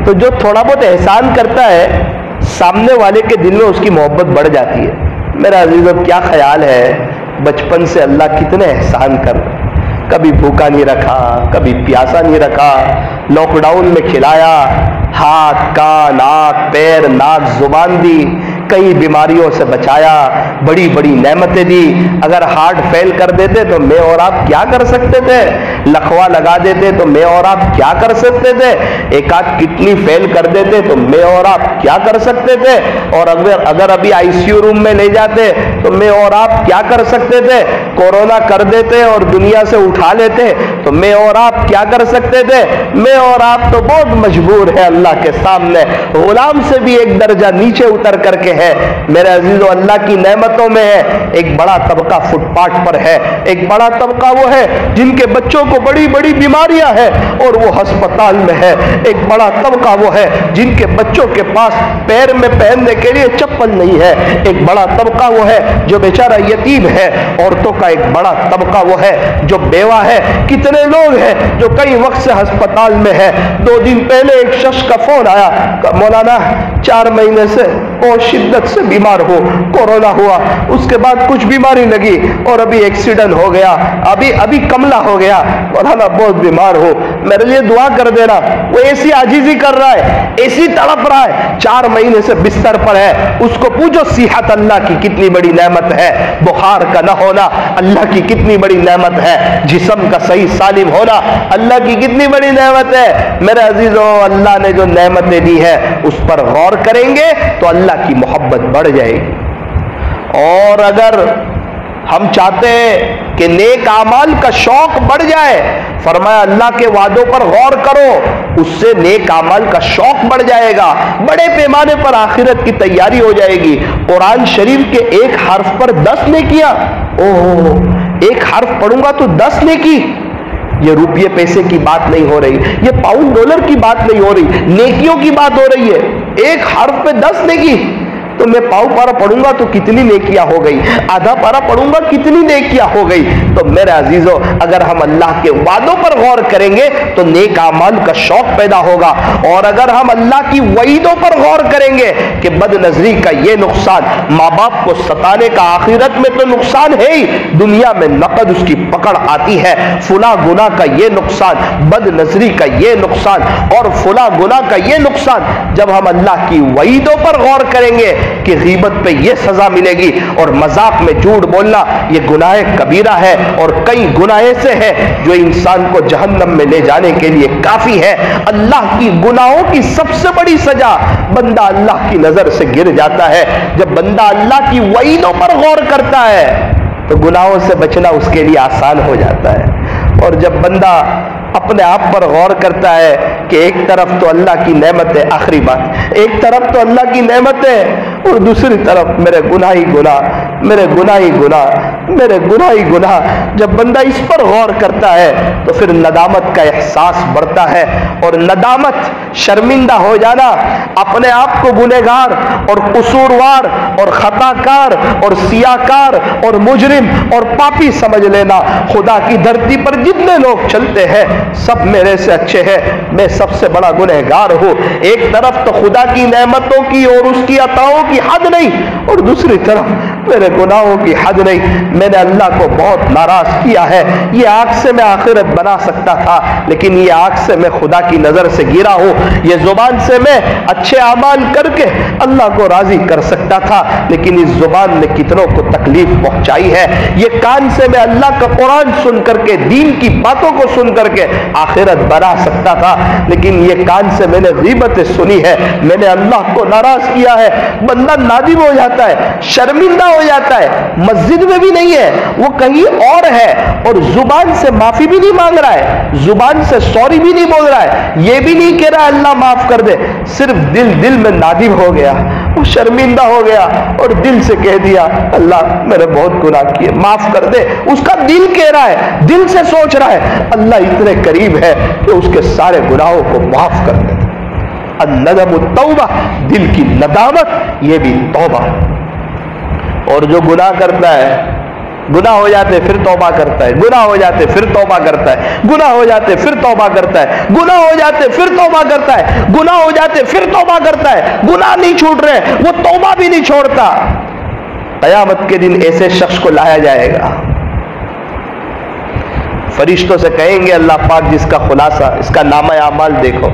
تو جو تھوڑا بہت احسان کرتا ہے, سامنے والے کے دل میں اس کی محبت بڑھ جاتی ہے. میرا عزیزو, کیا خیال ہے بچپن سے اللہ کتنے احسان کر رہے, کبھی بھوکا نہیں رکھا, کبھی پیاسا نہیں رکھا, لاک ڈاؤن میں کھلایا, ہاتھ, کان, آنکھ, پیر, ناک, زبان دی, کئی بیماریوں سے بچایا, بڑی بڑی نعمتیں دی. اگر ہارٹ فیل کر دیتے تو میں اور آپ کیا کر سکتے تھے؟ لکھوا لگا دیتے تو میں اور آپ کیا کر سکتے تھے؟ ایک آدھ کڈنی فیل کر دیتے تو میں اور آپ کیا کر سکتے تھے؟ اور اگر ابھی آئی سی یو روم میں لے جاتے تو میں اور آپ کیا کر سکتے تھے؟ کورونا کر دیتے اور دنیا سے اٹھا لیتے تو میں اور آپ کیا کر سکتے تھے؟ میں اور آپ تو بہت مجبور ہے اللہ کے سامنے, غلام سے بھی ایک درجہ نیچے اتر کر کے ہے. میرے عزیزو, اللہ کی نعمتوں میں ہے. ایک بڑا طبقہ فٹ پاتھ پر ہے, ایک بڑا طبقہ وہ ہے جن کے بچوں کو بڑی بڑی بیماریاں ہیں اور وہ ہسپتال میں ہے. ایک بڑا طبقہ وہ ہے جن کے بچوں کے پاس پیر میں پہننے کے لیے چپل نہیں ہے. ایک بڑا طبقہ وہ ہے جو بیچارہ یتیم ہے. عورتوں کا ایک بڑا طبقہ وہ ہے جو بیوہ ہے. کتنے لوگ ہیں جو کئی وقت سے ہسپتال میں ہے. 2 دن پہلے ایک شخص کا فون آیا, مولانا 4 مہینے سے بہت شدت سے بیمار ہو, کورونا ہوا, اس کے بعد کچھ بیماری لگی اور ابھی ایکسیڈنٹ ہو گیا, ابھی کملا ہو گیا, مولانا بہت بیمار ہو, میرے لیے دعا کر دینا. وہ ایسی عاجزی کر رہا ہے, ایسی تڑپ رہا ہے, 4 مہینے سے بستر پر ہے. اس کو پوچھو صحت اللہ کی کتنی بڑی نعمت ہے, بخار کا نہ ہونا اللہ کی کتنی بڑی نعمت ہے, جسم کا صحیح سالم ہونا اللہ کی کتنی بڑی نعمت ہے. میرے عزیزو, اللہ نے جو نعمتیں دی ہے اس پر غور کریں گے تو اللہ کی محبت بڑھ جائے گی. اور اگر ہم چاہتے ہیں کہ نیک اعمال کا شوق بڑھ جائے, فرمایا اللہ کے وعدوں پر غور کرو, اس سے نیک اعمال کا شوق بڑھ جائے گا, بڑے پیمانے پر آخرت کی تیاری ہو جائے گی. قرآن شریف کے ایک حرف پر 10 نیکیاں, اوہ ایک حرف پڑھوں گا تو 10 نیکی. یہ روپیے پیسے کی بات نہیں ہو رہی, یہ پاؤنڈ ڈالر کی بات نہیں ہو رہی, نیکیوں کی بات ہو رہی ہے. ایک حرف پہ 10 نیکی. تو میں پاؤ پارا پڑھوں گا تو کتنی نیکیاں ہو گئی, آدھا پارا پڑھوں گا کتنی نیکیاں ہو گئی. تو میرے عزیزو, اگر ہم اللہ کے وعدوں پر غور کریں گے تو نیک اعمال کا شوق پیدا ہوگا. اور اگر ہم اللہ کی وعیدوں پر غور کریں گے کہ بد نظری کا یہ نقصان, ماں باپ کو ستانے کا آخرت میں تو نقصان ہے ہی, دنیا میں نقد اس کی پکڑ آتی ہے, فلاں گناہ کا یہ نقصان, بد نظری کا یہ نقصان اور فلاں گناہ کا یہ نقصان, جب ہم اللہ کی وعیدوں پر غور کریں گے کہ غیبت پہ یہ سزا ملے گی اور مذاق میں جھوٹ بولنا یہ گناہ کبیرہ ہے اور کئی گناہ سے ہے جو انسان کو جہنم میں لے جانے کے لیے کافی ہے. اللہ کی گناہوں کی سب سے بڑی سزا, بندہ اللہ کی نظر سے گر جاتا ہے. جب بندہ اللہ کی وعیدوں پر غور کرتا ہے تو گناہوں سے بچنا اس کے لیے آسان ہو جاتا ہے. اور جب بندہ اپنے آپ پر غور کرتا ہے کہ ایک طرف تو اللہ کی نعمت ہے، آخری بات، ایک طرف تو اللہ کی نعمت ہے اور دوسری طرف میرے گناہ ہی گناہ، میرے گناہ ہی گناہ، میرے گناہ ہی گناہ۔ جب بندہ اس پر غور کرتا ہے تو پھر ندامت کا احساس بڑھتا ہے، اور ندامت، شرمندہ ہو جانا، اپنے آپ کو گنہگار اور قصوروار اور خطا کار اور سیاہکار اور مجرم اور پاپی سمجھ لینا۔ خدا کی دھرتی پر جتنے لوگ چلتے ہیں سب میرے سے اچھے ہیں، میں سب سے بڑا گنہگار ہوں۔ ایک طرف تو خدا کی نعمتوں کی اور اس کی عطاؤں کی حد نہیں، اور دوسری طرف میرے گناہوں کی حد نہیں۔ میں نے اللہ کو بہت ناراض کیا ہے۔ یہ آنکھ سے میں آخرت بنا سکتا تھا، لیکن یہ آنکھ سے میں خدا کی نظر سے گرا ہوں۔ یہ زبان سے میں اچھے اعمال کر کے اللہ کو راضی کر سکتا تھا، لیکن اس زبان نے کتنوں کو تکلیف پہنچائی ہے۔ یہ کان سے میں اللہ کا قرآن سن کر کے، دین کی باتوں کو سن کر کے آخرت بنا سکتا تھا، لیکن یہ کان سے میں نے غیبتیں سنی ہے، میں نے اللہ کو ناراض کیا ہے۔ بندہ نادم ہو جاتا ہے، شرمندہ ہو جاتا ہے، مسجد میں بھی نہیں ہے، وہ کہیں اور ہے، اور زبان سے معافی بھی نہیں مانگ رہا ہے، زبان سے سوری بھی نہیں بول رہا ہے، یہ بھی نہیں کہہ رہا اللہ معاف کر دے، صرف دل میں نادم ہو گیا، وہ شرمندہ ہو گیا اور دل سے کہہ دیا اللہ میں نے بہت گناہ کیے، معاف کر دے۔ اس کا دل کہہ رہا ہے، دل سے سوچ رہا ہے، اللہ اتنے قریب ہے کہ اس کے سارے گناہوں کو معاف کر دے۔ الندم التوبہ، دل کی ندامت، یہ بھی توبہ۔ اور جو گناہ کرتا ہے، گناہ ہو جاتے پھر توبہ کرتا ہے، گناہ ہو جاتے پھر توبہ کرتا ہے، گناہ ہو جاتے پھر توبہ کرتا ہے، گناہ ہو جاتے پھر توبہ کرتا ہے، گناہ ہو جاتے پھر توبہ کرتا ہے، گناہ نہیں چھوٹ رہے، وہ توبہ بھی نہیں چھوڑتا۔ قیامت کے دن ایسے شخص کو لایا جائے گا، فرشتوں سے کہیں گے اللہ پاک جس کا خلاصہ، اس کا نامہ اعمال دیکھو،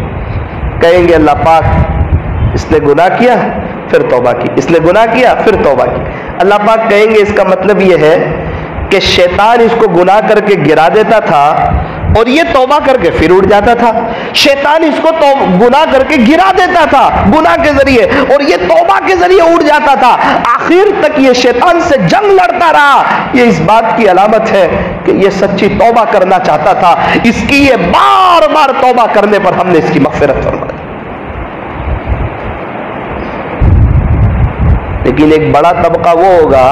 کہیں گے اللہ پاک اس نے گناہ کیا پھر توبہ کی، اس نے گناہ کیا پھر توبہ کی۔ اللہ پاک کہیں گے اس کا مطلب یہ ہے کہ شیطان اس کو گناہ کر کے گرا دیتا تھا اور یہ توبہ کر کے پھر اٹھ جاتا تھا، شیطان اس کو گناہ کر کے گرا دیتا تھا گناہ کے ذریعے اور یہ توبہ کے ذریعے اٹھ جاتا تھا، آخر تک یہ شیطان سے جنگ لڑتا رہا۔ یہ اس بات کی علامت ہے کہ یہ سچی توبہ کرنا چاہتا تھا، اس کی یہ بار بار توبہ کرنے پر ہم نے اس کی مغفرت فرمائی۔ لیکن ایک بڑا طبقہ وہ ہوگا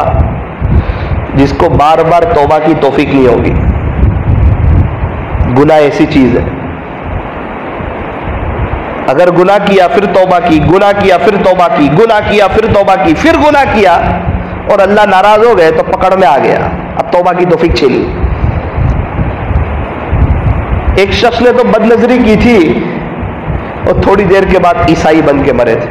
جس کو بار بار توبہ کی توفیق نہیں ہوگی۔ گناہ ایسی چیز ہے، اگر گناہ کیا پھر توبہ کی، گناہ کیا پھر توبہ کی، گناہ کیا پھر توبہ کی، پھر گناہ کیا اور اللہ ناراض ہو گئے تو پکڑ میں آ گیا، اب توبہ کی توفیق چھینی۔ ایک شخص نے تو بد نظری کی تھی اور تھوڑی دیر کے بعد عیسائی بن کے مرے تھے۔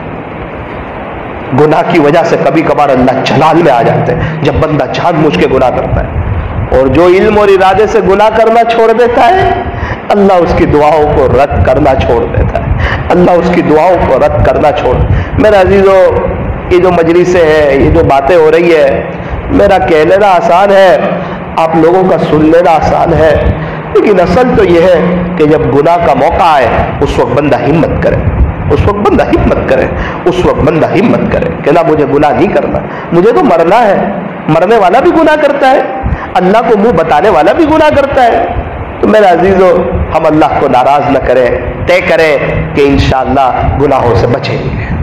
گناہ کی وجہ سے کبھی کبھار اللہ جلال میں آ جاتے ہیں جب بندہ جان بوجھ کے گناہ کرتا ہے، اور جو علم اور ارادے سے گناہ کرنا چھوڑ دیتا ہے اللہ اس کی دعاؤں کو رد کرنا چھوڑ دیتا ہے، اللہ اس کی دعاؤں کو رد کرنا چھوڑ۔ میرے عزیزو، یہ جو مجلسیں ہیں، یہ جو باتیں ہو رہی ہے، میرا کہہ لینا آسان ہے، آپ لوگوں کا سن لینا آسان ہے، لیکن اصل تو یہ ہے کہ جب گناہ کا موقع آئے اس وقت بندہ ہمت کرے، اس وقت بندہ ہمت کرے، اس وقت بندہ ہمت کرے کہ نہ مجھے گناہ نہیں کرنا، مجھے تو مرنا ہے۔ مرنے والا بھی گناہ کرتا ہے، اللہ کو منہ بتانے والا بھی گناہ کرتا ہے۔ تو میرے عزیزو، ہم اللہ کو ناراض نہ کریں، طے کریں کہ انشاءاللہ گناہوں سے بچیں گے،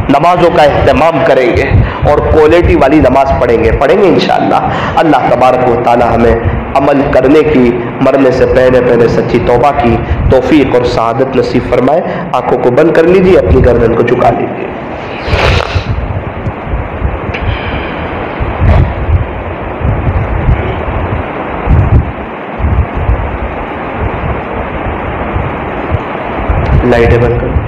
نمازوں کا اہتمام کریں گے اور کوالٹی والی نماز پڑھیں گے انشاءاللہ۔ اللہ تبارک و تعالی ہمیں عمل کرنے کی، مرنے سے پہلے سچی توبہ کی توفیق اور سعادت نصیب فرمائے۔ آنکھوں کو بند کر لیجیے، اپنی گردن کو جھکا لیجیے۔ لائٹیں بند کر۔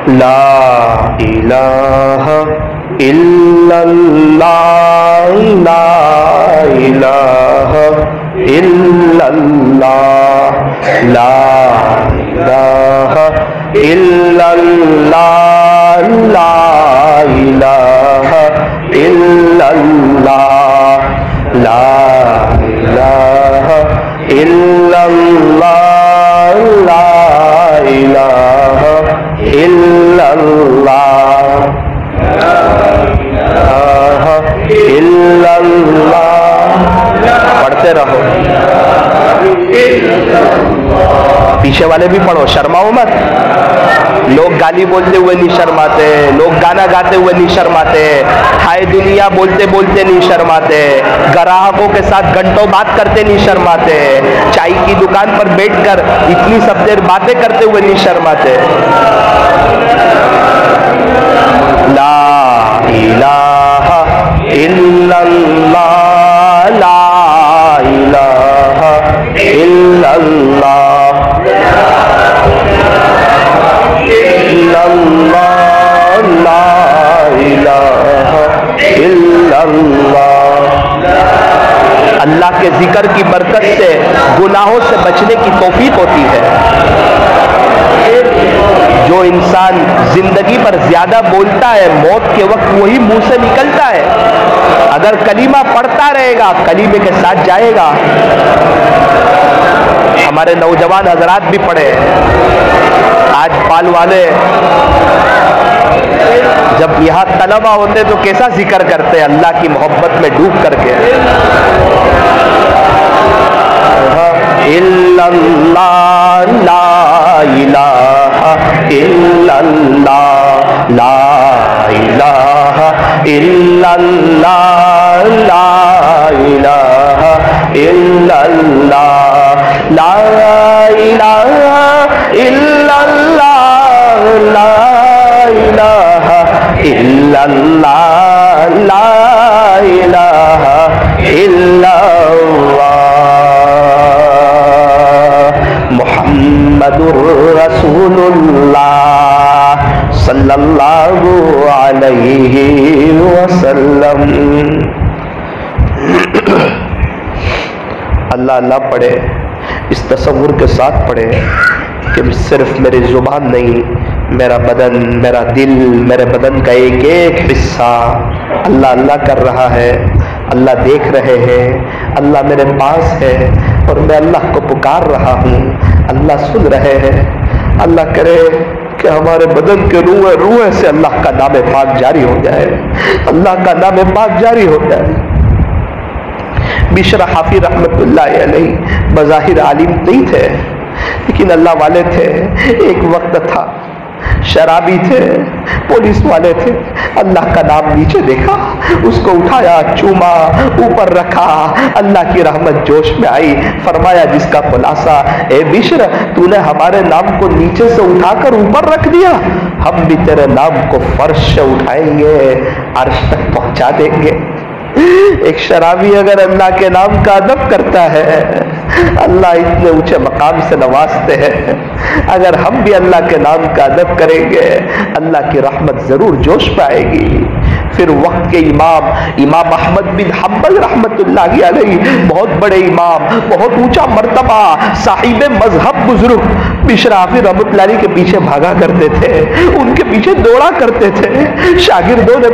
لا الہ الا اللہ، لا الہ الا اللہ، لا الہ الا اللہ، لا الہ الا اللہ، لا الہ الا اللہ، لا الہ الا والے بھی پڑھو، شرماؤ مت. لوگ گالی بولتے ہوئے نہیں شرماتے، لوگ گانا گاتے ہوئے نہیں شرماتے، ہائے دنیا بولتے بولتے نہیں شرماتے، گراہکوں کے ساتھ گھنٹوں بات کرتے نہیں شرماتے، چائے کی دکان پر بیٹھ کر اتنی سب دیر باتیں کرتے ہوئے نہیں شرماتے. لا الہ الا اللہ، لا الہ الا اللہ، الا اللہ، لا الہ الا اللہ. اللہ کے ذکر کی برکت سے گناہوں سے بچنے کی توفیق ہوتی ہے. جو انسان زندگی پر زیادہ بولتا ہے موت کے وقت وہی منہ سے نکلتا ہے. اگر کلمہ پڑھتا رہے گا کلمے کے ساتھ جائے گا. ہمارے نوجوان حضرات بھی پڑھے. آج پال والے جب یہاں طلبہ ہوتے تو کیسا ذکر کرتے اللہ کی محبت میں ڈوب کر کے. الا اللہ، لا الہ الا اللہ، لا الہ الا اللہ، لا الہ الا اللہ، لا الہ الا اللہ، لا الہ الا اللہ، لا الہ الا اللہ، محمد رسول اللہ صلی اللہ علیہ وسلم. اللہ اللہ پڑھے، اس تصور کے ساتھ پڑھے کہ صرف میری زبان نہیں، میرا بدن، میرا دل، میرے بدن کا ایک ایک حصہ اللہ اللہ کر رہا ہے. اللہ دیکھ رہے ہیں، اللہ میرے پاس ہے اور میں اللہ کو پکار رہا ہوں. اللہ سن رہے ہیں. اللہ کرے کہ ہمارے بدن کے روح سے اللہ کا نام پاک جاری ہو جائے، اللہ کا نام پاک جاری ہو جائے. بشر حافی رحمت اللہ علیہ بظاہر عالم نہیں تھے لیکن اللہ والے تھے. ایک وقت تھا شرابی تھے، پولیس والے تھے. اللہ کا نام نیچے دیکھا، اس کو اٹھایا، چوما، اوپر رکھا. اللہ کی رحمت جوش میں آئی. فرمایا جس کا خلاصہ، اے بشر تو نے ہمارے نام کو نیچے سے اٹھا کر اوپر رکھ دیا، ہم بھی تیرے نام کو فرش سے اٹھائیں گے، عرش تک پہنچا دیں گے. ایک شرابی اگر اللہ کے نام کا ادب کرتا ہے اللہ اتنے اونچے مقام سے نوازتے ہیں. اگر ہم بھی اللہ کے نام کا ادب کریں گے اللہ کی رحمت ضرور جوش پائے گی. پھر وقت کے امام احمد بن حنبل رحمت اللہ علیہ، بہت بڑے امام، بہت اونچا مرتبہ، صاحب مذہب بزرگ، بشر حافی رحمت اللہ علیہ کے پیچھے بھاگا کرتے تھے، ان کے پیچھے دوڑا کرتے تھے. شاگردوں نے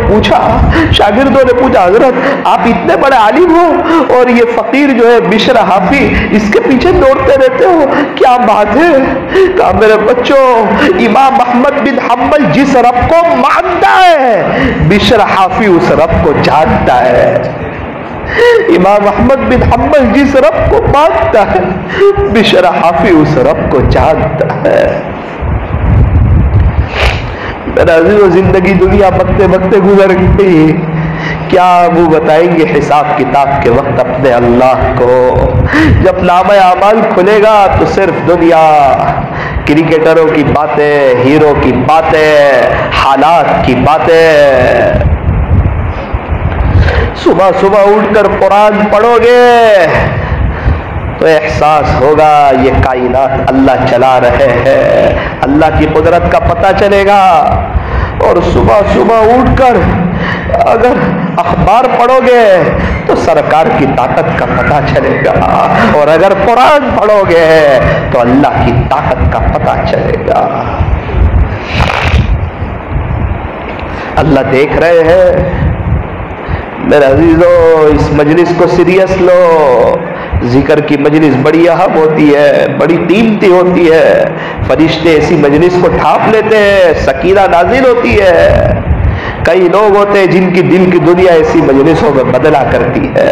پوچھا حضرت آپ اتنے بڑے عالم ہو اور یہ فقیر جو ہے بشر حافی اس کے پیچھے دوڑتے رہتے ہو، کیا بات ہے؟ کہا میرے بچوں، امام احمد بن حنبل جس رب کو مانتا ہے بشر حافی اس رب کو جانتا ہے. امام احمد بن حنبل جس رب کو مانتا ہے بشر حافی اس رب کو جانتا ہے. میرا عزیزو زندگی دنیا بکتے بکتے گزر گئی، کیا وہ بتائیں گے حساب کتاب کے وقت اپنے اللہ کو؟ جب نامہ اعمال کھلے گا تو صرف دنیا، کرکٹروں کی باتیں، ہیرو کی باتیں، حالات کی باتیں. صبح صبح اٹھ کر قرآن پڑھو گے تو احساس ہوگا یہ کائنات اللہ چلا رہے ہیں، اللہ کی قدرت کا پتہ چلے گا. اور صبح صبح اٹھ کر اگر اخبار پڑھو گے تو سرکار کی طاقت کا پتہ چلے گا، اور اگر قرآن پڑھو گے تو اللہ کی طاقت کا پتہ چلے گا. اللہ دیکھ رہے ہیں. میرے عزیزو اس مجلس کو سیریس لو. ذکر کی مجلس بڑی اہم ہوتی ہے، بڑی قیمتی ہوتی ہے. فرشتے ایسی مجلس کو ڈھانپ لیتے ہیں، سکینہ نازل ہوتی ہے. کئی لوگ ہوتے ہیں جن کی دل کی دنیا ایسی مجلسوں میں بدلا کرتی ہے.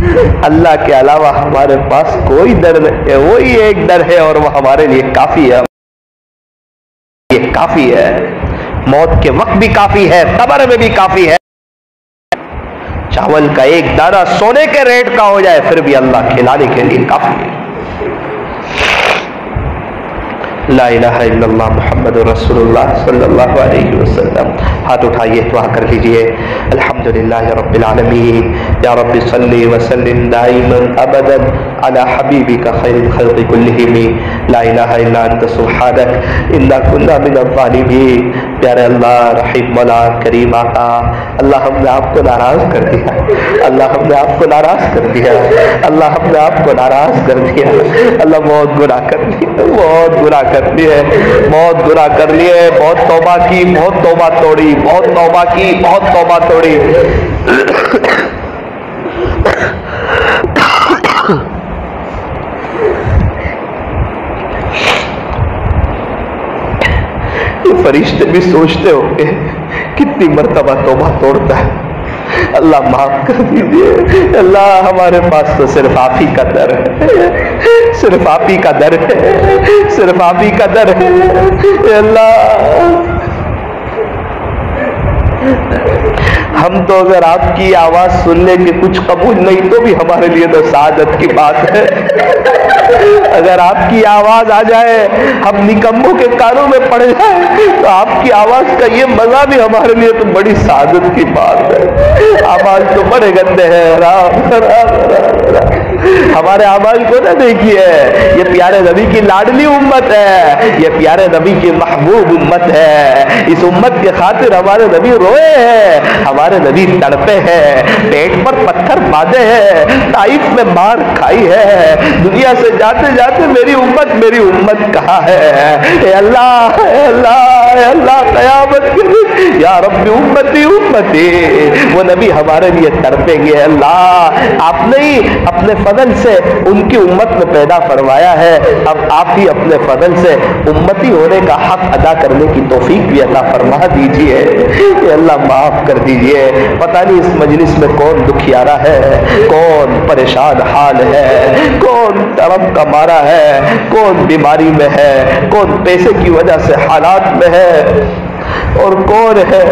اللہ کے علاوہ ہمارے پاس کوئی در نہیں ہے، وہی ایک در ہے اور وہ ہمارے لیے کافی ہے، یہ کافی ہے، موت کے وقت بھی کافی ہے، قبر میں بھی کافی ہے۔ چاول کا ایک دانہ سونے کے ریٹ کا ہو جائے پھر بھی اللہ کھلانے کے لیے کافی ہے۔ لا الہ الا اللہ محمد رسول اللہ صلی اللہ علیہ وسلم۔ ہاتھ اٹھائیے، دعا کر لیجئے۔ الحمدللہ رب العالمین، یا رب صلی وسلم دائما ابدا علی حبیبک خیر الخلق کلہم، لا الہ الا انت سبحانک انا کنا من الظالمین۔ پیارے اللہ، رحیم مولا، کریم آقا، اللہ ہم نے آپ کو ناراض کر دیا، اللہ ہم نے آپ کو ناراض کر دیا، اللہ ہم نے آپ کو ناراض کر دیا، اللہ بہت گناہ کر لیے، بہت گناہ کر لیے، بہت گناہ کر لیے، بہت توبہ کی، بہت توبہ توڑی، بہت توبہ کی، بہت توبہ توڑی۔ یہ فرشتے بھی سوچتے ہوں گے کتنی مرتبہ توبہ توڑتا ہے، اللہ معاف کر دیجیے، اللہ ہمارے پاس تو صرف آپ ہی کا در ہے، صرف آپ ہی کا در ہے، صرف آپ ہی کا در ہے، اے اللہ ہم تو اگر آپ کی آواز سننے کے کچھ قبول نہیں تو بھی ہمارے لیے تو سعادت کی بات ہے، اگر آپ کی آواز آ جائے، ہم نکموں کے کانوں میں پڑ جائے تو آپ کی آواز کا یہ مزہ بھی ہمارے لیے تو بڑی سعادت کی بات ہے۔ آواز تو بڑے گندے ہیں، رام رام رام رام، ہمارے آواز کو نہ دیکھیے، یہ پیارے نبی کی لاڈلی امت ہے، یہ پیارے نبی کی محبوب امت ہے، اس امت کے خاطر ہمارے نبی روئے ہیں، ہمارے نبی تڑپے ہیں، پیٹ پر پتھر باندھے ہیں، طائف میں مار کھائی ہے، دنیا سے جاتے جاتے میری امت کہاں ہے؟ اے اللہ، اے اللہ، اے اللہ، قیامت کے دن یا رب امتی امتی، وہ نبی ہمارے لیے تڑپیں گے۔ اللہ آپ نے ہی اپنے فضل سے ان کی امت میں پیدا فرمایا ہے، اب آپ ہی اپنے فضل سے امتی ہونے کا حق ادا کرنے کی توفیق بھی عطا فرما دیجئے۔ اے اللہ معاف کر دیجئے، پتہ نہیں اس مجلس میں کون دکھیارا ہے، کون پریشان حال ہے، کون تڑپ کا مارا ہے، کون بیماری میں ہے، کون پیسے کی وجہ سے حالات میں ہے، اور کون ہے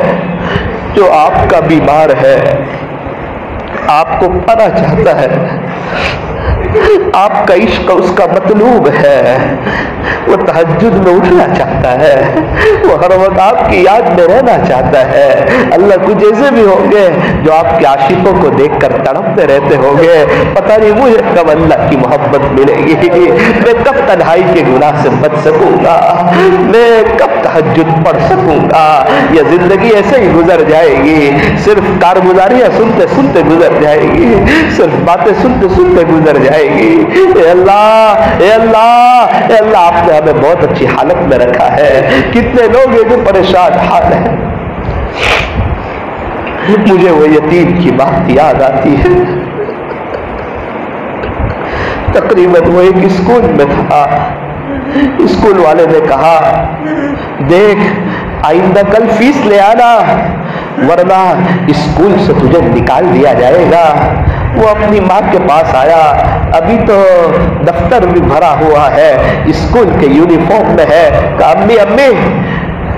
جو آپ کا بیمار ہے، آپ کو پانا چاہتا ہے، آپ کا عشق اس کا مطلوب ہے، وہ تہجد میں اٹھنا چاہتا ہے، وہ ہر وقت آپ کی یاد میں رہنا چاہتا ہے۔ اللہ کچھ ایسے بھی ہوں گے جو آپ کے عاشقوں کو دیکھ کر تڑپتے رہتے ہوں گے، پتہ نہیں مجھے کب اللہ کی محبت ملے گی، میں کب تنہائی کے گناہ سے بچ سکوں گا، میں کب تہجد پڑھ سکوں گا، یہ زندگی ایسے ہی گزر جائے گی، صرف کارگزاریاں سنتے سنتے گزر جائے گی، صرف باتیں سنتے سنتے گزر جائے گی۔ اے اللہ، اے اللہ، اے اللہ، آپ نے ہمیں بہت اچھی حالت میں رکھا ہے، کتنے لوگ ہیں جو پریشان حال ہیں۔ مجھے وہ یتیم کی بات یاد آتی ہے، تقریباً وہ ایک اسکول میں تھا، اسکول والے نے کہا دیکھ آئندہ کل فیس لے آنا ورنہ اسکول سے تجھے نکال دیا جائے گا۔ وہ اپنی ماں کے پاس آیا، ابھی تو دفتر بھی بھرا ہوا ہے، اسکول کے یونیفارم میں ہے، کہا امی امی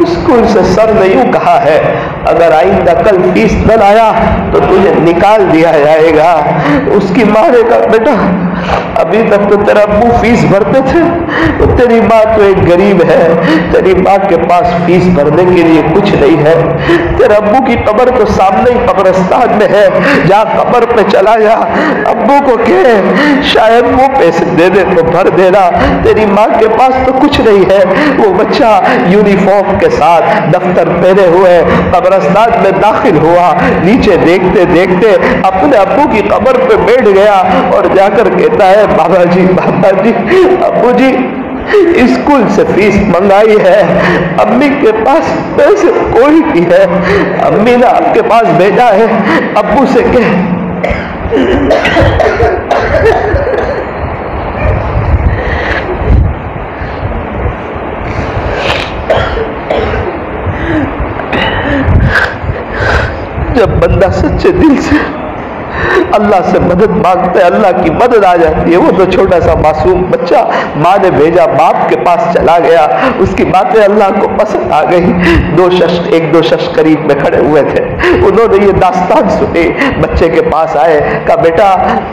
اسکول سے سر نے یوں کہا ہے اگر آئندہ کل فیس نہ لایا تو تجھے نکال دیا جائے گا۔ اس کی ماں نے کہا بیٹا ابھی تک تو تیرا ابو فیس بھرتے تھے، تو تیری ماں تو ایک غریب ہے، تیری ماں کے پاس فیس بھرنے کے لیے کچھ نہیں ہے، تیرے ابو کی قبر تو سامنے ہی قبرستان میں ہے، جا قبر پہ چلا جا، ابو کو کہے شاید وہ پیسے دے دے تو بھر دینا، تیری ماں کے پاس تو کچھ نہیں ہے۔ وہ بچہ یونیفارم کے ساتھ دفتر پہنے ہوئے قبرستان میں داخل ہوا، نیچے دیکھتے دیکھتے اپنے ابو کی قبر پہ بیٹھ گیا اور جا کر کہتا ہے بابا جی ابو جی اسکول سے فیس منگائی ہے، امی کے پاس پیسے کوئی نہیں ہے، امی نے آپ کے پاس بھیجا ہے، ابو سے کہہ جب بندہ سچے دل سے اللہ سے مدد مانگتے ہیں، اللہ کی مدد آ جاتی ہے۔ وہ تو چھوٹا سا معصوم بچہ ماں نے بھیجا، باپ کے پاس چلا گیا، اس کی باتیں اللہ کو پسند آ گئی۔ ایک دو شخص قریب میں کھڑے ہوئے تھے، انہوں نے یہ داستان سنی، بچے کے پاس آئے، کہا بیٹا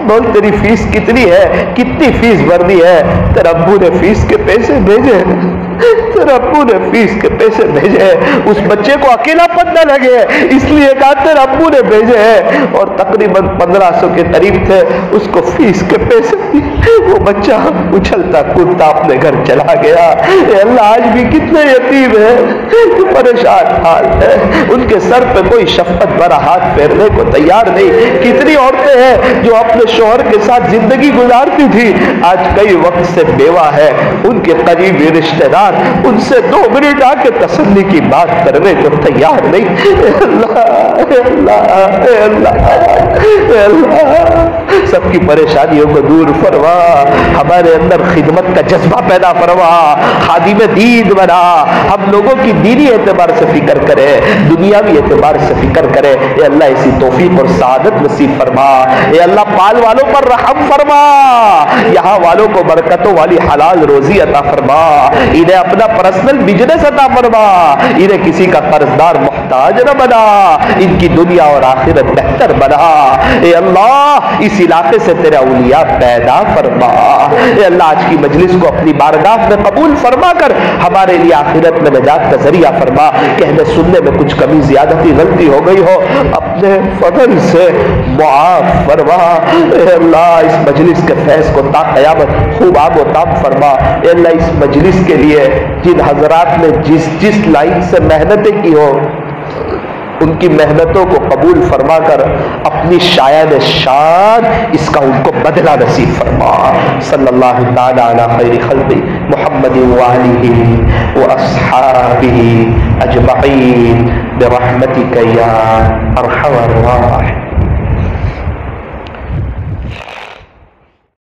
بول تیری فیس کتنی ہے، کتنی فیس بھرنی ہے؟ تیرے ابو نے فیس کے پیسے بھیجے، تیرے ابو نے فیس کے پیسے بھیجے۔ اس بچے کو اکیلا پن نہ لگے اس لیے کہا تیرے ابو نے بھیجے ہیں، اور تقریباً 1500 کے قریب تھے، اس کو فیس کے پیسے دیے۔ وہ بچہ اچھلتا کودتا اپنے گھر چلا گیا۔ اے اللہ آج بھی کتنے یتیم ہیں، پریشان حال ہے، ان کے سر پہ کوئی شفقت بھرا ہاتھ پھیرنے کو تیار نہیں۔ کتنی عورتیں ہیں جو اپنے شوہر کے ساتھ زندگی گزارتی تھی، آج کئی وقت سے بیوہ ہے، ان کے قریبی رشتہ دار ان سے 2 منٹ آ کے تسلی کی بات کرنے کو تیار نہیں۔ اے اللہ اے اللہ اے اللہ اے اللہ، سب کی پریشانیوں کو دور فرما، ہمارے اندر خدمت کا جذبہ پیدا فرما، خادم دین بنا، ہم لوگوں کی دینی اعتبار سے فکر کرے، دنیاوی اعتبار سے فکر کرے۔ اے اللہ اسی توفیق اور سعادت نصیب فرما۔ اے اللہ پال والوں پر رحم فرما، یہاں والوں کو برکتوں والی حلال روزی عطا فرما، انہیں اپنا پرسنل بزنس عطا فرما، انہیں کسی کا قرضدار محتاج نہ بنا، ان کی دنیا اور آخرت بہتر بنا۔ اے اللہ اس علاقے سے تیرے اولیاء پیدا فرما۔ اے اللہ آج کی مجلس کو اپنی بارگاہ میں قبول فرما کر ہمارے لیے آخرت میں نجات کا ذریعہ فرما۔ کہنے سننے میں کچھ کمی زیادتی غلطی ہو گئی ہو اپنے فضل سے معاف فرما۔ اے اللہ اس مجلس کے فیض کو تا قیامت خوب آب و تاب فرما۔ اے اللہ اس مجلس کے لیے جن حضرات نے جس لائن سے محنتیں کی ہو ان کی محنتوں کو قبول فرما کر اپنی شایان شان اس کا ان کو بدلہ نصیب فرما۔ صلی اللہ تعالی علی خیر خلق محمد وآلہ واصحابہ اجمعین برحمتک یا ارحم الراحمین۔